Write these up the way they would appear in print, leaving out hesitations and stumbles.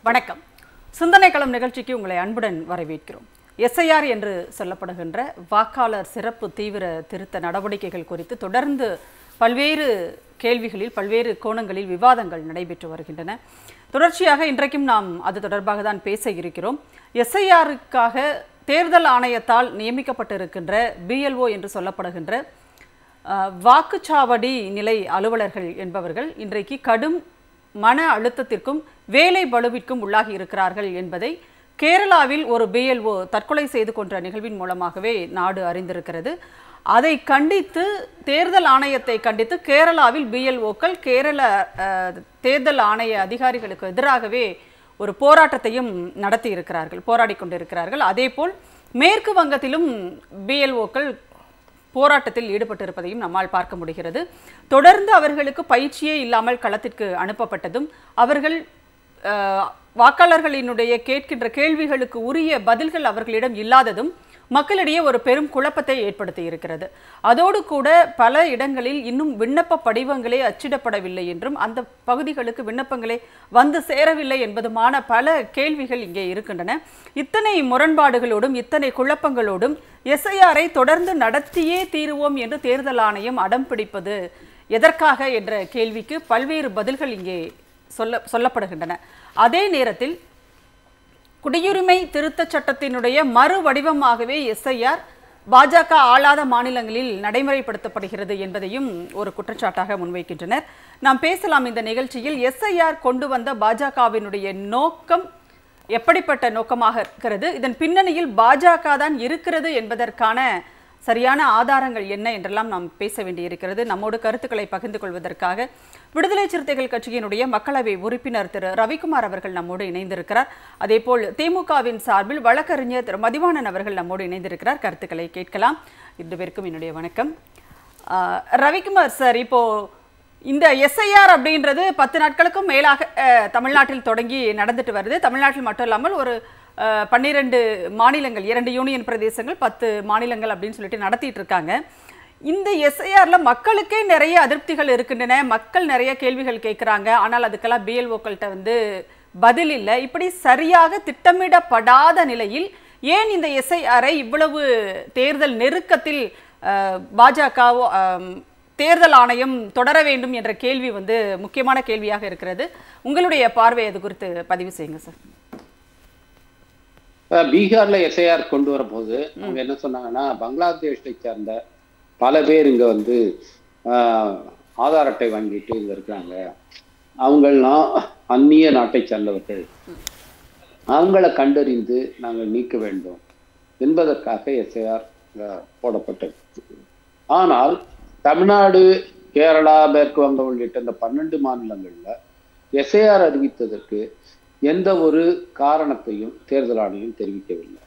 வணக்கம். சிந்தனை களம் நிகழ்ச்சிக்கு உங்களை அன்புடன் வரவேற்கிறோம். எஸ்ஐஆர் என்று சொல்லப்படுகின்ற வாக்காளர் சிறப்பு தீவிர திருத்த நடவடிக்கைகள் குறித்து தொடர்ந்து பல்வேறு கேள்விகளில் பல்வேறு கோணங்களில் விவாதங்கள் நடைபெற்று வருகின்றன. தொடர்ச்சியாக இன்றைக்கும் நாம் அது தொடர்பாக தான் பேச இருக்கிறோம். எஸ்ஐஆருக்காக தேர்தல் ஆணையத்தால் நியமிக்கப்பட்டிருக்கின்ற பிஎல்ஓ என்று சொல்லப்படுகின்ற வாக்குச்சாவடி நிலை அலுவலர்கள் என்பவர்கள் இன்றைக்கு கடும் மன அழுத்தத்திற்கும் வேலை பளுவிற்கும் உள்ளாகி இருக்கிறார்கள் என்பதை கேரளாவில் ஒரு பிஎல்ஓ தற்கொலை செய்து கொன்ற நிகழ்வின் மூலமாகவே நாடு அறிந்திருக்கிறது. அதை கண்டித்து தேர்தல் ஆணையத்தை கண்டித்து கேரளாவில் பிஎல்ஓக்கள் கேரள தேர்தல் ஆணைய அதிகாரிகளுக்கு எதிராகவே ஒரு போராட்டத்தையும் நடத்தி இருக்கிறார்கள், போராடி கொண்டிருக்கிறார்கள். அதேபோல் மேற்கு வங்கத்திலும் பிஎல்ஓக்கள் போராட்டத்தில் ஈடுபட்டிருப்பதையும் நம்மால் பார்க்க முடிகிறது. தொடர்ந்து அவர்களுக்கு பயிற்சியே இல்லாமல் களத்திற்கு அனுப்பப்பட்டதும் அவர்கள் வாக்காளர்களினுடைய கேட்கின்ற கேள்விகளுக்கு உரிய பதில்கள் அவர்களிடம் இல்லாததும் மக்களிடையே ஒரு பெரும் குழப்பத்தை ஏற்படுத்தி இருக்கிறது. அதோடு கூட பல இடங்களில் இன்னும் விண்ணப்ப படிவங்களே அச்சிடப்படவில்லை என்றும் அந்த பகுதிகளுக்கு விண்ணப்பங்களே வந்து சேரவில்லை என்பதுமான பல கேள்விகள் இங்கே இருக்கின்றன. இத்தனை முரண்பாடுகளோடும் இத்தனை குழப்பங்களோடும் எஸ்ஐஆரை தொடர்ந்து நடத்தியே தீருவோம் என்று தேர்தல் ஆணையம் அடம் பிடிப்பது எதற்காக என்ற கேள்விக்கு பல்வேறு பதில்கள் இங்கே சொல்லப்படுகின்றன. அதே நேரத்தில் குடியுரிமை திருத்த சட்டத்தினுடைய மறு வடிவமாகவே எஸ்ஐஆர் பாஜக ஆளாத மாநிலங்களில் நடைமுறைப்படுத்தப்படுகிறது என்பதையும் ஒரு குற்றச்சாட்டாக முன்வைக்கின்றனர். நாம் பேசலாம் இந்த நிகழ்ச்சியில். எஸ்ஐஆர் கொண்டு வந்த பாஜகவினுடைய நோக்கம் எப்படிப்பட்ட நோக்கமாக இருக்கிறது, இதன் பின்னணியில் பாஜக தான் இருக்கிறது என்பதற்கான சரியான ஆதாரங்கள் என்ன என்றெல்லாம் நாம் பேச வேண்டியிருக்கிறது. நம்மோடு கருத்துக்களை பகிர்ந்து கொள்வதற்காக விடுதலை சிறுத்தைகள் கட்சியினுடைய மக்களவை உறுப்பினர் திரு ரவிக்குமார் அவர்கள் நம்மோடு இணைந்திருக்கிறார். அதேபோல் திமுகவின் சார்பில் வழக்கறிஞர் திரு மதிவாணன் அவர்கள் நம்மோடு இணைந்திருக்கிறார். கருத்துக்களை கேட்கலாம். இரண்டு பேருக்கும் என்னுடைய வணக்கம். ரவிக்குமார் சார், இப்போ இந்த எஸ்ஐஆர் அப்படின்றது 10 நாட்களுக்கும் மேலாக தமிழ்நாட்டில் தொடங்கி நடந்துட்டு வருது. தமிழ்நாட்டில் மட்டும் இல்லாமல் ஒரு 12 மாநிலங்கள், 2 யூனியன் பிரதேசங்கள், 10 மாநிலங்கள் அப்படின்னு சொல்லிட்டு நடத்திட்டு இருக்காங்க. இந்த எஸ்ஐஆர்ல மக்களுக்கே நிறைய அதிருப்திகள் இருக்கின்றன, மக்கள் நிறைய கேள்விகள் கேட்குறாங்க. ஆனால் அதுக்கெல்லாம் பிஎல்ஓக்கள்கிட்ட பதில் இல்லை. இப்படி சரியாக திட்டமிடப்படாத நிலையில் ஏன் இந்த எஸ்ஐஆரை இவ்வளவு தேர்தல் நெருக்கத்தில் பாஜக தேர்தல் ஆணையம் தொடர வேண்டும் என்ற கேள்வி முக்கியமான கேள்வியாக இருக்கிறது. உங்களுடைய பார்வை அது குறித்து பதிவு செய்யுங்க சார். பீகார்ல எஸ்ஐஆர் கொண்டு வரும்போது அவங்க என்ன சொன்னாங்கன்னா, பங்களாதேஷை சேர்ந்த பல பேர் இங்க ஆதார் அட்டை வாங்கிட்டு இங்க இருக்கிறாங்க, அவங்கெல்லாம் அந்நிய நாட்டை சேர்ந்தவர்கள், அவங்களை கண்டறிந்து நாங்கள் நீக்க வேண்டும் என்பதற்காக எஸ்ஐஆர் போடப்பட்டது. ஆனால் தமிழ்நாடு, கேரளா, மேற்கு வங்கம் உள்ளிட்ட இந்த 12 மாநிலங்கள்ல எஸ்ஐஆர் அறிவித்ததற்கு எந்த ஒரு காரணத்தையும் தேர்தல் ஆணையம் தெரிவிக்கவில்லை.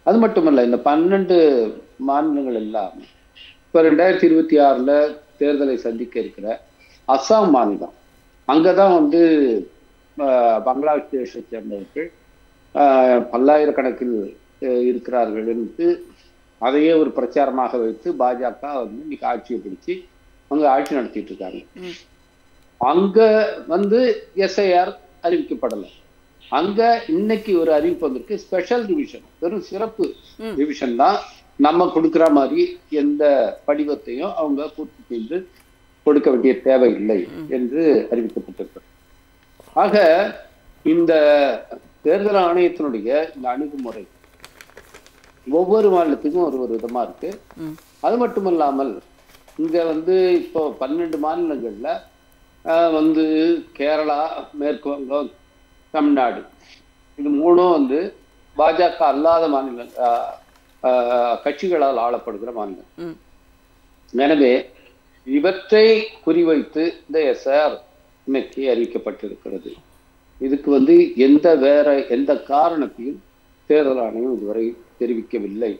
அது மட்டுமல்ல, இந்த 12 மாநிலங்கள் எல்லாம் இப்போ 2026 தேர்தலை சந்திக்க இருக்கிற அஸ்ஸாம் மாநிலம், அங்கதான் பங்களாதேஷை சேர்ந்தவர்கள் பல்லாயிரக்கணக்கில் இருக்கிறார்கள் என்று அதையே ஒரு பிரச்சாரமாக வைத்து பாஜக இன்னைக்கு ஆட்சியை பிடிச்சி அங்க ஆட்சி நடத்திட்டு இருக்காங்க. அங்க எஸ்ஐஆர் அறிவிக்கப்படலை. அங்க இன்னைக்கு ஒரு அறிவிப்பு வந்திருக்கு, ஸ்பெஷல் டிவிஷன், வெறும் சிறப்பு டிவிஷன் தான், நம்ம கொடுக்குற மாதிரி எந்த படிவத்தையும் அவங்க பூர்த்தி செய்து கொடுக்க வேண்டிய தேவையில்லை என்று அறிவிக்கப்பட்டிருக்கிறது. ஆக இந்த தேர்தல் ஆணையத்தினுடைய இந்த அணுகுமுறை ஒவ்வொரு மாநிலத்துக்கும் ஒரு விதமா இருக்கு. அது மட்டும் இல்லாமல் இங்க இப்போ 12 மாநிலங்கள்ல கேரளா, மேற்கு வங்கம், தமிழ்நாடு, இது மூணும் பாஜக அல்லாத மாநில கட்சிகளால் ஆளப்படுகிற மாநிலம். எனவே இவற்றை குறிவைத்து இந்த எஸ்ஐஆர் இன்னைக்கு அறிவிக்கப்பட்டிருக்கிறது. இதுக்கு எந்த காரணத்தையும் தேர்தல் ஆணையம் இதுவரை தெரிவிக்கவில்லை.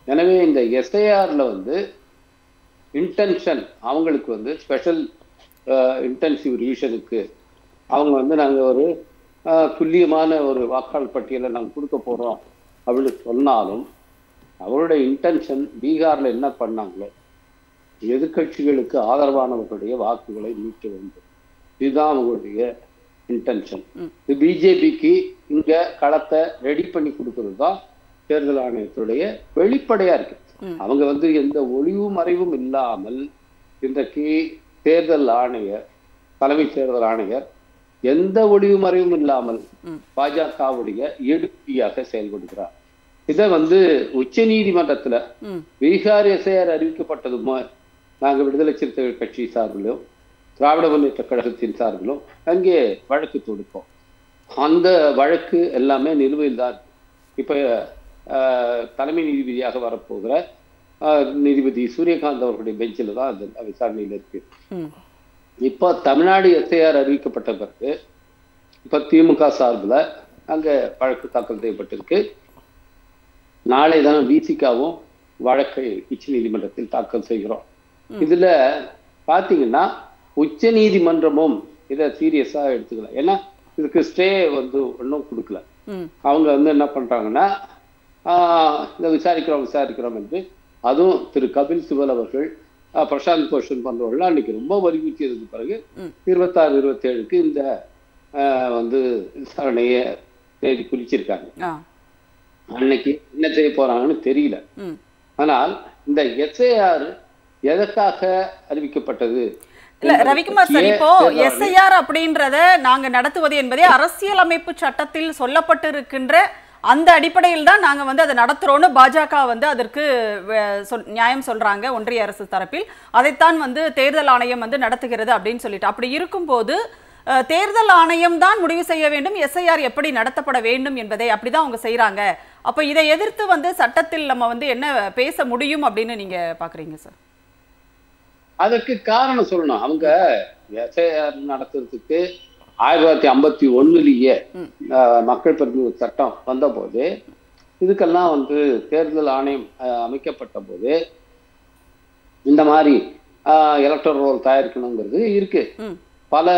எனவே இந்த எஸ்ஐஆர்ல இன்டென்ஷன் அவங்களுக்கு ஸ்பெஷல் இன்டென்சிவ் ரிவிஷனுக்கு அவங்க நாங்கள் ஒரு துல்லியமான ஒரு வாக்காளர் பட்டியலை நாங்கள் கொடுக்க போறோம் அப்படின்னு சொன்னாலும் அவருடைய இன்டென்ஷன் பீகார்ல என்ன பண்ணாங்களோ, எதிர்கட்சிகளுக்கு ஆதரவானவர்களுடைய வாக்குகளை மீட்க வேண்டும், இதுதான் அவங்களுடைய இன்டென்ஷன். இது பிஜேபிக்கு இங்க களத்தை ரெடி பண்ணி கொடுக்கறது தான் தேர்தல் ஆணையத்துடைய வெளிப்படையா இருக்கு. அவங்க வந்து எந்த ஒளிவு மறைவும் இல்லாமல் இன்றைக்கு தேர்தல் ஆணையர், தலைமை தேர்தல் ஆணையர் எந்த ஒளிவு மறைவும் இல்லாமல் பாஜகவுடைய எடுப்பியாக செயல்படுகிறார். இதை வந்து உச்ச நீதிமன்றத்துல பீகார் எஸ்ஐஆர் அறிவிக்கப்பட்டதும் நாங்க விடுதலை சிறுத்தைகள் கட்சி சார்பிலும் திராவிட முன்னேற்ற கழகத்தின் சார்பிலும் அங்கே வழக்கு தொடுப்போம். அந்த வழக்கு எல்லாமே நிலுவையில் தான். இப்ப தலைமை நீதிபதியாக வரப்போகிற நீதிபதி சூரியகாந்த் அவர்களுடைய பெஞ்சில் தான் அது விசாரணையில் இருக்கு. இப்போ தமிழ்நாடு எஸ்ஐஆர் அறிவிக்கப்பட்ட பிறகு இப்ப திமுக சார்பில் அங்க வழக்கு தாக்கல் செய்யப்பட்டிருக்கு. நாளை தானே விசிகாவும் வழக்கை உச்ச நீதிமன்றத்தில் தாக்கல் செய்கிறோம். இதுல பாத்தீங்கன்னா உச்ச நீதிமன்றமும் இதை சீரியஸா எடுத்துக்கல. ஏன்னா இதுக்கு ஸ்டே வந்து ஒன்றும் கொடுக்கல. அவங்க வந்து என்ன பண்றாங்கன்னா இதை விசாரிக்கிறோம் என்று, அதுவும் திரு கபில் சிபல் அவர்கள், பிரசாந்த் பூஷன் போன்றவர்கள் அன்னைக்கு ரொம்ப வலியுறுத்தியதுக்கு பிறகு 26, 27க்கு இந்த வந்து விசாரணைய தேதி குறிச்சிருக்காங்க. அன்னைக்கு என்ன செய்ய போறாங்கன்னு தெரியல. ஆனால் இந்த எஸ்ஐஆர் எதற்காக அறிவிக்கப்பட்டது? இல்ல ரவிக்குமார் சார், இப்போ எஸ்ஐஆர் அப்படின்றத நாங்க நடத்துவது என்பதே அரசியலமைப்பு சட்டத்தில் சொல்லப்பட்டிருக்கின்ற அந்த அடிப்படையில் தான் நாங்க வந்து அதை நடத்துறோம்னு பாஜக வந்து அதற்கு நியாயம் சொல்றாங்க ஒன்றிய அரசு தரப்பில். அதைத்தான் வந்து தேர்தல் ஆணையம் வந்து நடத்துகிறது அப்படின்னு சொல்லிட்டு, அப்படி இருக்கும்போது தேர்தல் ஆணையம் தான் முடிவு செய்ய வேண்டும் எஸ்ஐஆர் எப்படி நடத்தப்பட வேண்டும் என்பதை, அப்படிதான் அவங்க செய்யறாங்க. அப்ப இதை எதிர்த்து வந்து சட்டத்தில் நம்ம வந்து என்ன பேச முடியும் அப்படின்னு நீங்க பாக்குறீங்க சார்? அதற்கு காரணம் சொல்லணும். அவங்க எஸ்ஐஆர் நடத்துறதுக்கு 1951 மக்கள் பிரதிநிதி சட்டம் வந்த போது, இதுக்கெல்லாம் வந்து தேர்தல் ஆணையம் அமைக்கப்பட்ட போது இந்த மாதிரி எலக்டரல் ரோல் தயாரிக்கணுங்கிறது இருக்கு. பல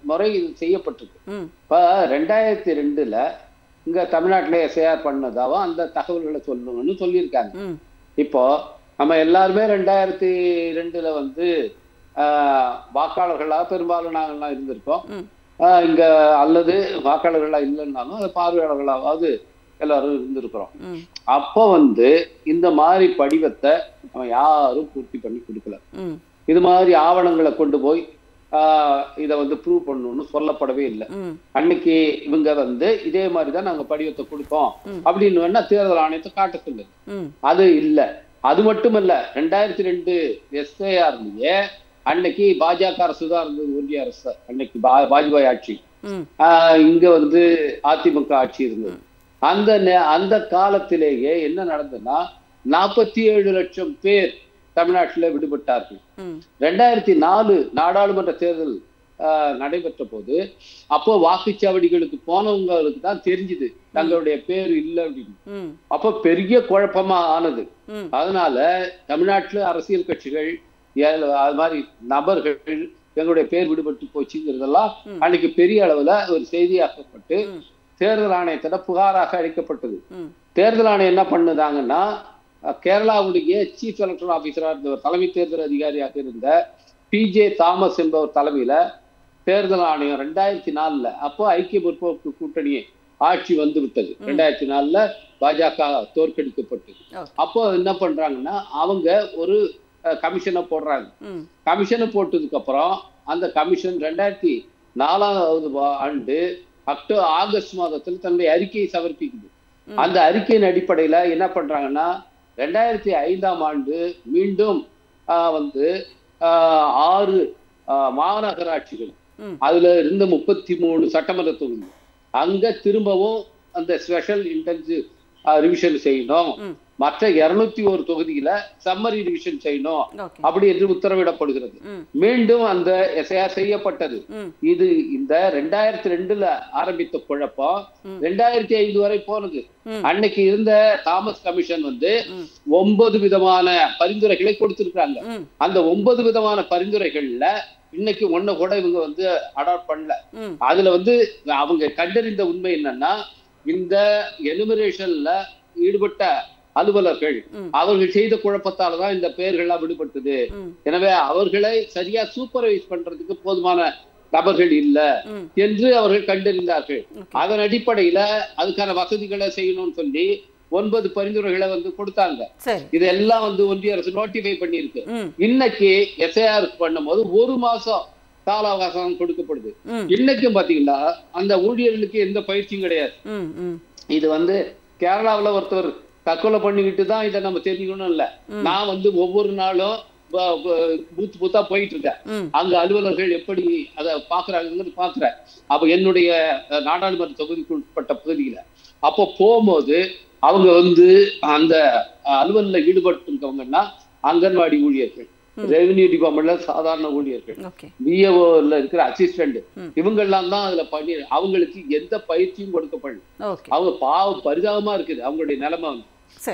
முறை இது செய்யப்பட்டிருக்கு. இப்ப 2002 இங்க தமிழ்நாட்டுல எஸ்ஐஆர் பண்ணதாவும் அந்த தகவல்களை சொல்லணும்னு சொல்லியிருக்காங்க. இப்போ நம்ம எல்லாருமே 2002 வந்து வாக்காளர்களா பெரும்பாலும் நாங்கள்லாம் இருந்திருக்கோம் இங்க, அல்லது வாக்காளர்களா இல்லைன்னாலும் அது பார்வையாளர்களாவது எல்லாரும் இருந்திருக்கிறோம். அப்போ வந்து இந்த மாதிரி படிவத்தை நம்ம யாரும் பூர்த்தி பண்ணி கொடுக்கல. இது மாதிரி ஆவணங்களை கொண்டு போய் இதை வந்து ப்ரூவ் பண்ணணும்னு சொல்லப்படவே இல்லை. அன்னைக்கு இவங்க வந்து இதே மாதிரிதான் நாங்க படிவத்தை கொடுத்தோம் அப்படின்னு வேணா தேர்தல் ஆணையத்தை காட்ட சொல்லுது. அது இல்லை. அது மட்டுமல்ல, 2002 எஸ்ஐஆர்லயே அன்னைக்கு பாஜக அரசு தான் இருந்தது, ஒன்றிய அரசு. அன்னைக்கு வாஜ்பாய் ஆட்சி, இங்க வந்து அதிமுக ஆட்சி இருந்தது. அந்த காலத்திலேயே என்ன நடந்ததுன்னா 47 லட்சம் பேர் தமிழ்நாட்டில் விடுபட்டார்கள். 2004 நாடாளுமன்ற தேர்தல் நடைபெற்ற போது, அப்போ வாக்குச்சாவடிகளுக்கு போனவங்களுக்கு தான் தெரிஞ்சுது தங்களுடைய பேர் இல்லை அப்படின்னு. அப்போ பெரிய குழப்பமா ஆனது. அதனால தமிழ்நாட்டுல அரசியல் கட்சிகள், அது மாதிரி நபர்கள் எங்களுடைய பேர் விடுபட்டு போச்சுங்கிறதெல்லாம் அன்னைக்கு பெரிய அளவுல ஒரு செய்தியாக்கப்பட்டு தேர்தல் ஆணையத்திட புகாராக அளிக்கப்பட்டது. தேர்தல் ஆணையம் என்ன பண்ணுதாங்கன்னா, கேரளாவுடைய சீஃப் எலக்டரல் ஆபீசராக இருந்தவர், தலைமை தேர்தல் அதிகாரியாக இருந்த PJ தாமஸ் என்பவர் தலைமையில தேர்தல் ஆணையம் 2004 அப்போ ஐக்கிய முற்போக்கு கூட்டணி ஆட்சி வந்து விட்டது. 2004 பாஜக தோற்கடிக்கப்பட்டது. அப்போ என்ன பண்றாங்கன்னா, அவங்க ஒரு கமிஷனை போடுறாங்க. கமிஷனை போட்டதுக்கு அப்புறம் அந்த கமிஷன் 2004 ஆகஸ்ட் மாதத்துல தன்னுடைய அறிக்கையை சமர்ப்பிக்குது. அந்த அறிக்கையின் அடிப்படையில என்ன பண்றாங்கன்னா, 2005 மீண்டும் வந்து 6 மாநகராட்சிகள், அதுல இருந்த 33 சட்டமன்ற தொகுதி, அங்க திரும்பவும் அந்த ஸ்பெஷல் இன்டென்சிவ் ரிவிஷன் செய்யணும். மற்ற 201 தொகுதியில சம்மரி ரிவிஷன் செய்யணும் அப்படி என்று உத்தரவிடப்படுகிறது. மீண்டும் அந்த எஸ்ஐஆர் செய்யப்பட்டது. இது இந்த 2002 ஆரம்பித்த குழப்பம் 2005 வரை போனது. அன்னைக்கு இருந்த தாமஸ் கமிஷன் வந்து 9 விதமான பரிந்துரைகளை கொடுத்திருக்காங்க. அந்த 9 விதமான பரிந்துரைகள்ல இன்னைக்கு ஒண்ணு கூட இவங்க வந்து அடாப்ட் பண்ணல. அதுல வந்து அவங்க கண்டறிந்த உண்மை என்னன்னா, இந்த எனுமரேஷன்ல ஈடுபட்ட அலுவலர்கள் அவர்கள் செய்த குழப்பத்தாலதான் இந்த பெயர்கள்லாம் விடுபட்டது. எனவே அவர்களை சரியா சூப்பர்வைஸ் பண்றதுக்கு போதுமான நபர்கள் இல்ல என்று அவர்கள் கண்டறிந்தார்கள். அதன் அடிப்படையில அதுக்கான வசதிகளை செய்யணும்னு சொல்லி 9 பரிந்துரைகளை வந்து கொடுத்தாங்க. இதெல்லாம் வந்து ஒன்றிய அரசு நோட்டிஃபை பண்ணிருக்கு. இன்னைக்கு எஸ்ஐஆர் பண்ணும்போது 1 மாசம் கால அவகாசம் கொடுக்கப்படுது. இன்னைக்கும் பாத்தீங்கன்னா அந்த ஊழியர்களுக்கு எந்த பயிற்சியும் கிடையாது. இது வந்து கேரளாவில் ஒருத்தர் தற்கொலை பண்ணிக்கிட்டு தான் இதை நம்ம தெரிஞ்சுக்கணும் இல்ல. நான் வந்து ஒவ்வொரு நாளும் பூத்து பூத்தா போயிட்டு இருக்கேன். அங்க அலுவலர்கள் எப்படி அதை பாக்குறாங்கிறது பாக்குறேன். அப்ப என்னுடைய நாடாளுமன்ற தொகுதிக்கு உட்பட்ட பகுதியில அப்போ போகும்போது அவங்க வந்து அந்த அலுவலில் ஈடுபட்டிருக்கவங்கன்னா அங்கன்வாடி ஊழியர்கள், ரெவென்யூ டிபார்ட்மெண்ட்ல சாதாரண ஊழியர்கள், பிஏஓல இருக்கிற அசிஸ்டன்ட், இவங்க எல்லாம் தான் அதுல பண்ணி அவங்களுக்கு எந்த பயிற்சியும் கொடுக்கப்படல. அவங்க பாவம் பரிதாபமா இருக்குது அவங்களுடைய நிலைமை. வந்து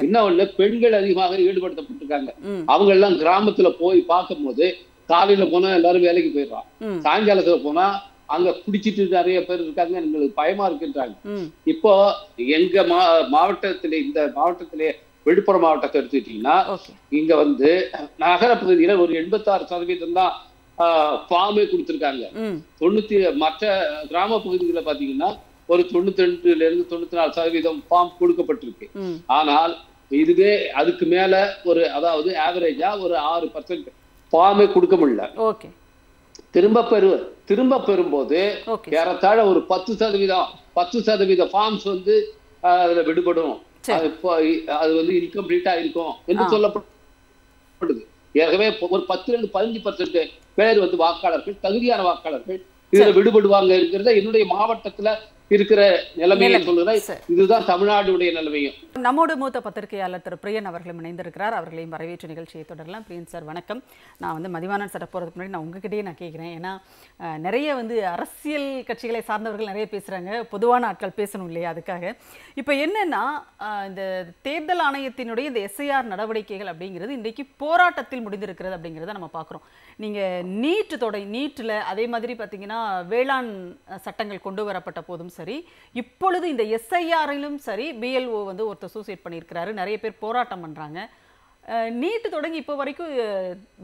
இன்னொன்னு பெண்கள் அதிகமாக ஈடுபடுத்தப்பட்டிருக்காங்க. அவங்க எல்லாம் கிராமத்துல போய் பார்க்கும் போது காலையில போனா எல்லாரும் வேலைக்கு போயிடுறான், சாயங்காலத்துல போனா அங்க குடிச்சிட்டு நிறைய பேர் இருக்காங்க, எங்களுக்கு பயமா இருக்குன்றாங்க. இப்போ எங்க மாவட்டத்திலே இந்த மாவட்டத்திலே விழுப்புரம் மாவட்டத்தை எடுத்துக்கிட்டீங்கன்னா இங்க வந்து நகர பகுதியில ஒரு 86% தான் ஃபார்மே கொடுத்திருக்காங்க. மற்ற கிராம பகுதிகளை பாத்தீங்கன்னா ஒரு 92% ஃபார்ம் கொடுக்கப்பட்டிருக்கு. ஆனால் இதுவே அதுக்கு மேல ஒரு அதாவது ஆவரேஜா ஒரு 6% ஃபார்மே கொடுக்க முடியல. திரும்ப பெறும்போது ஏறத்தாழ ஒரு 10% ஃபார்ம்ஸ் வந்து அதுல விடுபடும். அது வந்து இன்கம்ப்ளீட்டா இருக்கும் என்று சொல்லப்படுது. ஏற்கனவே ஒரு 10-15% பேர் வந்து வாக்காளர்கள், தகுதியான வாக்காளர்கள் இதுல விடுபடுவாங்க இருக்கிறத என்னுடைய மாவட்டத்துல இருக்கிற நிலைமையை சொல்லுறேன். இதுதான் தமிழ்நாடுடைய நிலைமையும். நம்மோடு மூத்த பத்திரிகையாளர் திரு பிரியன் அவர்களும் இணைந்திருக்கிறார். அவர்களையும் வரவேற்று நிகழ்ச்சியை தொடரலாம். பிரியன் சார் வணக்கம். நான் வந்து மதிவாணன் சார் போகிறதுக்கு முன்னாடி நான் உங்ககிட்டயே நான் கேட்குறேன். ஏன்னா நிறைய வந்து அரசியல் கட்சிகளை சார்ந்தவர்கள் நிறைய பேசுகிறாங்க, பொதுவான ஆட்கள் பேசணும் இல்லையா? அதுக்காக இப்போ என்னன்னா இந்த தேர்தல் ஆணையத்தினுடைய இந்த எஸ்ஐஆர் நடவடிக்கைகள் அப்படிங்கிறது இன்றைக்கு போராட்டத்தில் முடிந்திருக்கிறது அப்படிங்கிறத நம்ம பார்க்குறோம். நீங்கள் நீட்டில் அதே மாதிரி பார்த்தீங்கன்னா வேளாண் சட்டங்கள் கொண்டு வரப்பட்ட போதும் சரி, இப்பொழுது இந்த எஸ்ஐஆரிலும் சரி பிஎல்ஓ வந்து ஒருத்தர் சூசைட் பண்ணியிருக்கிறாரு, நிறைய பேர் போராட்டம் பண்ணுறாங்க. நீட்டு தொடங்கி இப்போ வரைக்கும்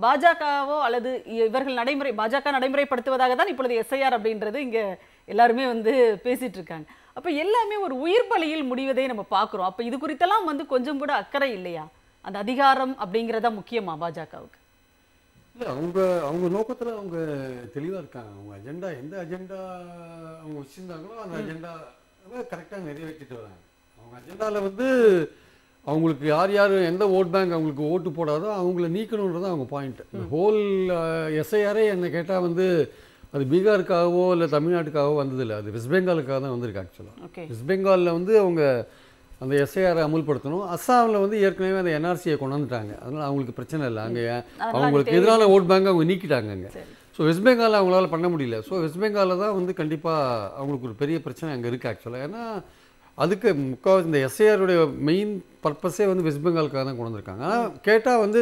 பாஜகவோ அல்லது இவர்கள் பாஜக நடைமுறைப்படுத்துவதாக தான் இப்பொழுது எஸ்ஐஆர் அப்படின்றது இங்கே எல்லாருமே வந்து பேசிட்டு இருக்காங்க. அப்போ எல்லாமே ஒரு உயிர் பலியில் முடிவதை நம்ம பார்க்குறோம். அப்போ இது குறித்தெல்லாம் வந்து கொஞ்சம் கூட அக்கறை இல்லையா? அந்த அதிகாரம் அப்படிங்கிறதா முக்கியமா பாஜகவுக்கு? இல்லை, அவங்க நோக்கத்தில் அவங்க தெளிவாக இருக்காங்க. அவங்க அஜெண்டா எந்த அஜெண்டா அவங்க வச்சுருந்தாங்களோ அந்த அஜெண்டா கரெக்டாக நிறைவேற்றிட்டு வராங்க. அவங்க அஜெண்டாவில் வந்து அவங்களுக்கு யார் எந்த ஓட் பேங்க் அவங்களுக்கு ஓட்டு போடாதோ அவங்கள நீக்கணுன்றது அவங்க பாயிண்ட். ஹோல் எஸ்ஐஆரே என்னை கேட்டால் வந்து அது பீகாருக்காகவோ இல்லை தமிழ்நாட்டுக்காகவோ வந்ததில்லை, அது வெஸ்ட் பெங்காலுக்காக தான் வந்திருக்கு. ஆக்சுவலாக வெஸ்ட் பெங்காலில் வந்து அவங்க அந்த எஸ்ஐஆரை அமுல்படுத்தணும். அஸ்ஸாமில் வந்து ஏற்கனவே அந்த என்ஆர்சியை கொண்டு வந்துட்டாங்க, அதனால் அவங்களுக்கு பிரச்சனை இல்லை. அங்கே அவங்களுக்கு எதிரான ஓட் பேங்க் அவங்க நீக்கிட்டாங்க அங்கே. ஸோ வெஸ்ட் பெங்காலில் அவங்களால பண்ண முடியல. ஸோ வெஸ்ட் பெங்காலில் தான் வந்து கண்டிப்பாக அவங்களுக்கு ஒரு பெரிய பிரச்சனை அங்கே இருக்குது ஆக்சுவலாக. ஏன்னா அதுக்கு முக்கால்வாசி இந்த எஸ்ஐஆருடைய மெயின் பர்பஸே வந்து வெஸ்ட் பெங்காலுக்காக தான் கொண்டு வந்திருக்காங்க. ஆனால் கேட்டால் வந்து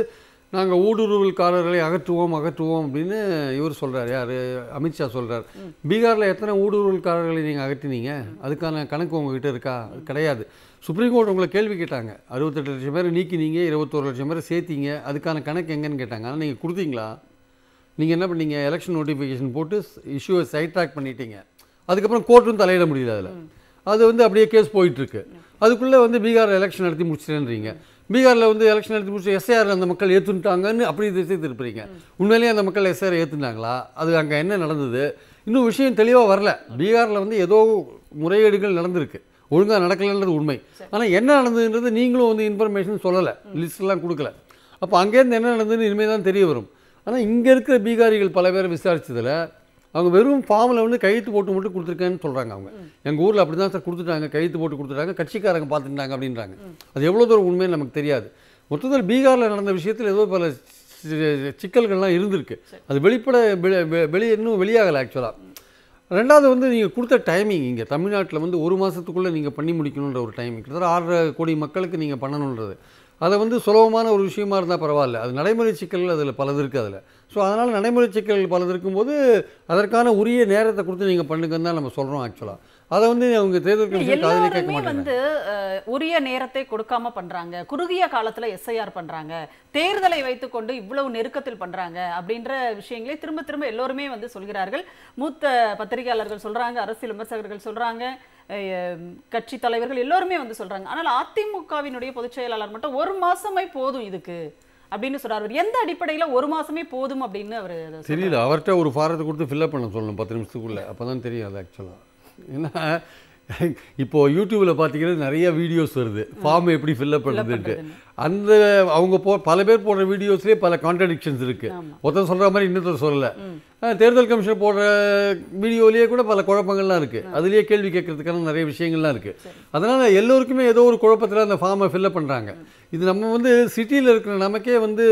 நாங்கள் ஊடுருவல்காரர்களை அகற்றுவோம் அப்படின்னு இவர் சொல்கிறார், யார், அமித்ஷா சொல்கிறார். பீகாரில் எத்தனை ஊடுருவல்காரர்களை நீங்கள் அகற்றினீங்க? அதுக்கான கணக்கு உங்ககிட்ட இருக்கா? கிடையாது. சுப்ரீம் கோர்ட் உங்களை கேள்வி கேட்டாங்க, 68 லட்சம் பேர் நீக்கினீங்க, 21 லட்சம் பேர் சேர்த்திங்க, அதுக்கான கணக்கு எங்கன்னு கேட்டாங்க. ஆனால் நீங்கள் கொடுத்தீங்களா? நீங்கள் என்ன பண்ணீங்க? எலெக்ஷன் நோட்டிஃபிகேஷன் போட்டு இஷ்யூவை சைட் ட்ராக் பண்ணிட்டீங்க. அதுக்கப்புறம் கோர்ட்டும் தலையிட முடியல. அதில் அது வந்து அப்படியே கேஸ் போயிட்டுருக்கு. அதுக்குள்ளே வந்து பீகாரில் எலெக்ஷன் நடத்தி முடிச்சிட்டேன்றீங்க. பீகாரில் வந்து எலெக்ஷன் எடுத்து முடிச்சு எஸ்ஐஆர் அந்த மக்கள் ஏற்றுட்டாங்கன்னு அப்படி திசை திருப்புறீங்க. உண்மையிலேயே அந்த மக்கள் எஸ்ஐஆர் ஏற்றுனாங்களா? அது அங்கே என்ன நடந்தது? இன்னும் விஷயம் தெளிவாக வரல. பீகாரில் வந்து ஏதோ முறைகேடுகள் நடந்திருக்கு, ஒழுங்காக நடக்கலைன்றது உண்மை. ஆனால் என்ன நடந்ததுன்றது நீங்களும் வந்து இன்ஃபர்மேஷன் சொல்லலை, லிஸ்ட்லாம் கொடுக்கல. அப்போ அங்கேருந்து என்ன நடந்ததுன்னு இனிமேல் தான் தெரிய வரும். ஆனால் இங்கே இருக்கிற பீகாரிகள் பல பேரை விசாரித்ததில் அவங்க வெறும் ஃபார்மில் வந்து கையெழுத்து போட்டு மட்டும் கொடுத்துருக்கேன்னு சொல்கிறாங்க. அவங்க எங்கள் ஊரில் அப்படி தான் சார் கொடுத்துட்டாங்க, கையெழுத்து போட்டு கொடுத்துட்டாங்க, கட்சிக்காரங்க பார்த்துட்டாங்க அப்படின்றாங்க. அது எவ்வளோ தூரம் உண்மைன்னு நமக்கு தெரியாது. மொத்தத்தில் பீகாரில் நடந்த விஷயத்தில் ஏதோ பல சிக்கல்கள்லாம் இருந்திருக்கு. அது இன்னும் வெளியாகலை ஆக்சுவலாக. ரெண்டாவது வந்து நீங்கள் கொடுத்த டைமிங், இங்கே தமிழ்நாட்டில் வந்து 1 மாதத்துக்குள்ளே நீங்கள் பண்ணி முடிக்கணுன்ற ஒரு டைமிங், கிட்டத்தட்ட 6.5 கோடி மக்களுக்கு நீங்கள் பண்ணணுன்றது, அதை வந்து சுலபமான ஒரு விஷயமா இருந்தால் பரவாயில்ல. அது நடைமுறை சிக்கல்கள் அதில் பலது இருக்குது அதில். ஸோ அதனால் நடைமுறை சிக்கல்கள் பலது இருக்கும்போது அதற்கான உரிய நேரத்தை கொடுத்து நீங்கள் பண்ணுங்கன்னு தான் நம்ம சொல்கிறோம் ஆக்சுவலாக. அதை வந்து அவங்க தேர்தல் கமிஷன் காதுல கேட்க எல்லாருமே மாட்டாங்க. வந்து உரிய நேரத்தை கொடுக்காம பண்றாங்க, குறுகிய காலத்துல எஸ்ஐஆர் பண்றாங்க, தேர்தலை வைத்துக்கொண்டு இவ்வளவு நெருக்கத்தில் பண்றாங்க அப்படின்ற விஷயங்களை திரும்ப திரும்ப எல்லோருமே வந்து சொல்கிறார்கள். மூத்த பத்திரிகையாளர்கள் சொல்றாங்க, அரசியல் விமர்சகர்கள் சொல்றாங்க, கட்சி தலைவர்கள் எல்லோருமே வந்து சொல்றாங்க. ஆனால் அதிமுகவினுடைய பொதுச் செயலாளர் மட்டும் 1 மாசமே போதும் இதுக்கு அப்படின்னு சொல்றாரு. எந்த அடிப்படையில 1 மாசமே போதும் அப்படின்னு அவரு தெரியல. அவர்கிட்ட ஒரு ஃபாரத்தை கொடுத்து ஃபில்அப் பண்ண சொல்லணும் 10 நிமிஷத்துக்குள்ள. அப்பதான் தெரியும் அது ஆக்சுவலா. ஏன்னா இப்போ யூடியூப்ல பார்த்தீங்கன்னா நிறைய வீடியோஸ் வருது ஃபார்ம் எப்படி ஃபில்அப் பண்ணுறதுன்ட்டு. அந்த அவங்க பல பேர் போடுற வீடியோஸ்லேயே பல கான்ட்ரடிக்ஷன்ஸ் இருக்கு. ஒருத்தர் சொல்ற மாதிரி இன்னொருத்தர் சொல்லலை. தேர்தல் கமிஷன் போடுற வீடியோலேயே கூட பல குழப்பங்கள்லாம் இருக்கு. அதுலேயே கேள்வி கேட்கறதுக்கான நிறைய விஷயங்கள்லாம் இருக்கு. அதனால எல்லோருக்குமே ஏதோ ஒரு குழப்பத்தில் அந்த ஃபார்மை ஃபில்அப் பண்றாங்க. இது நம்ம வந்து சிட்டியில் இருக்கிற நமக்கே வந்து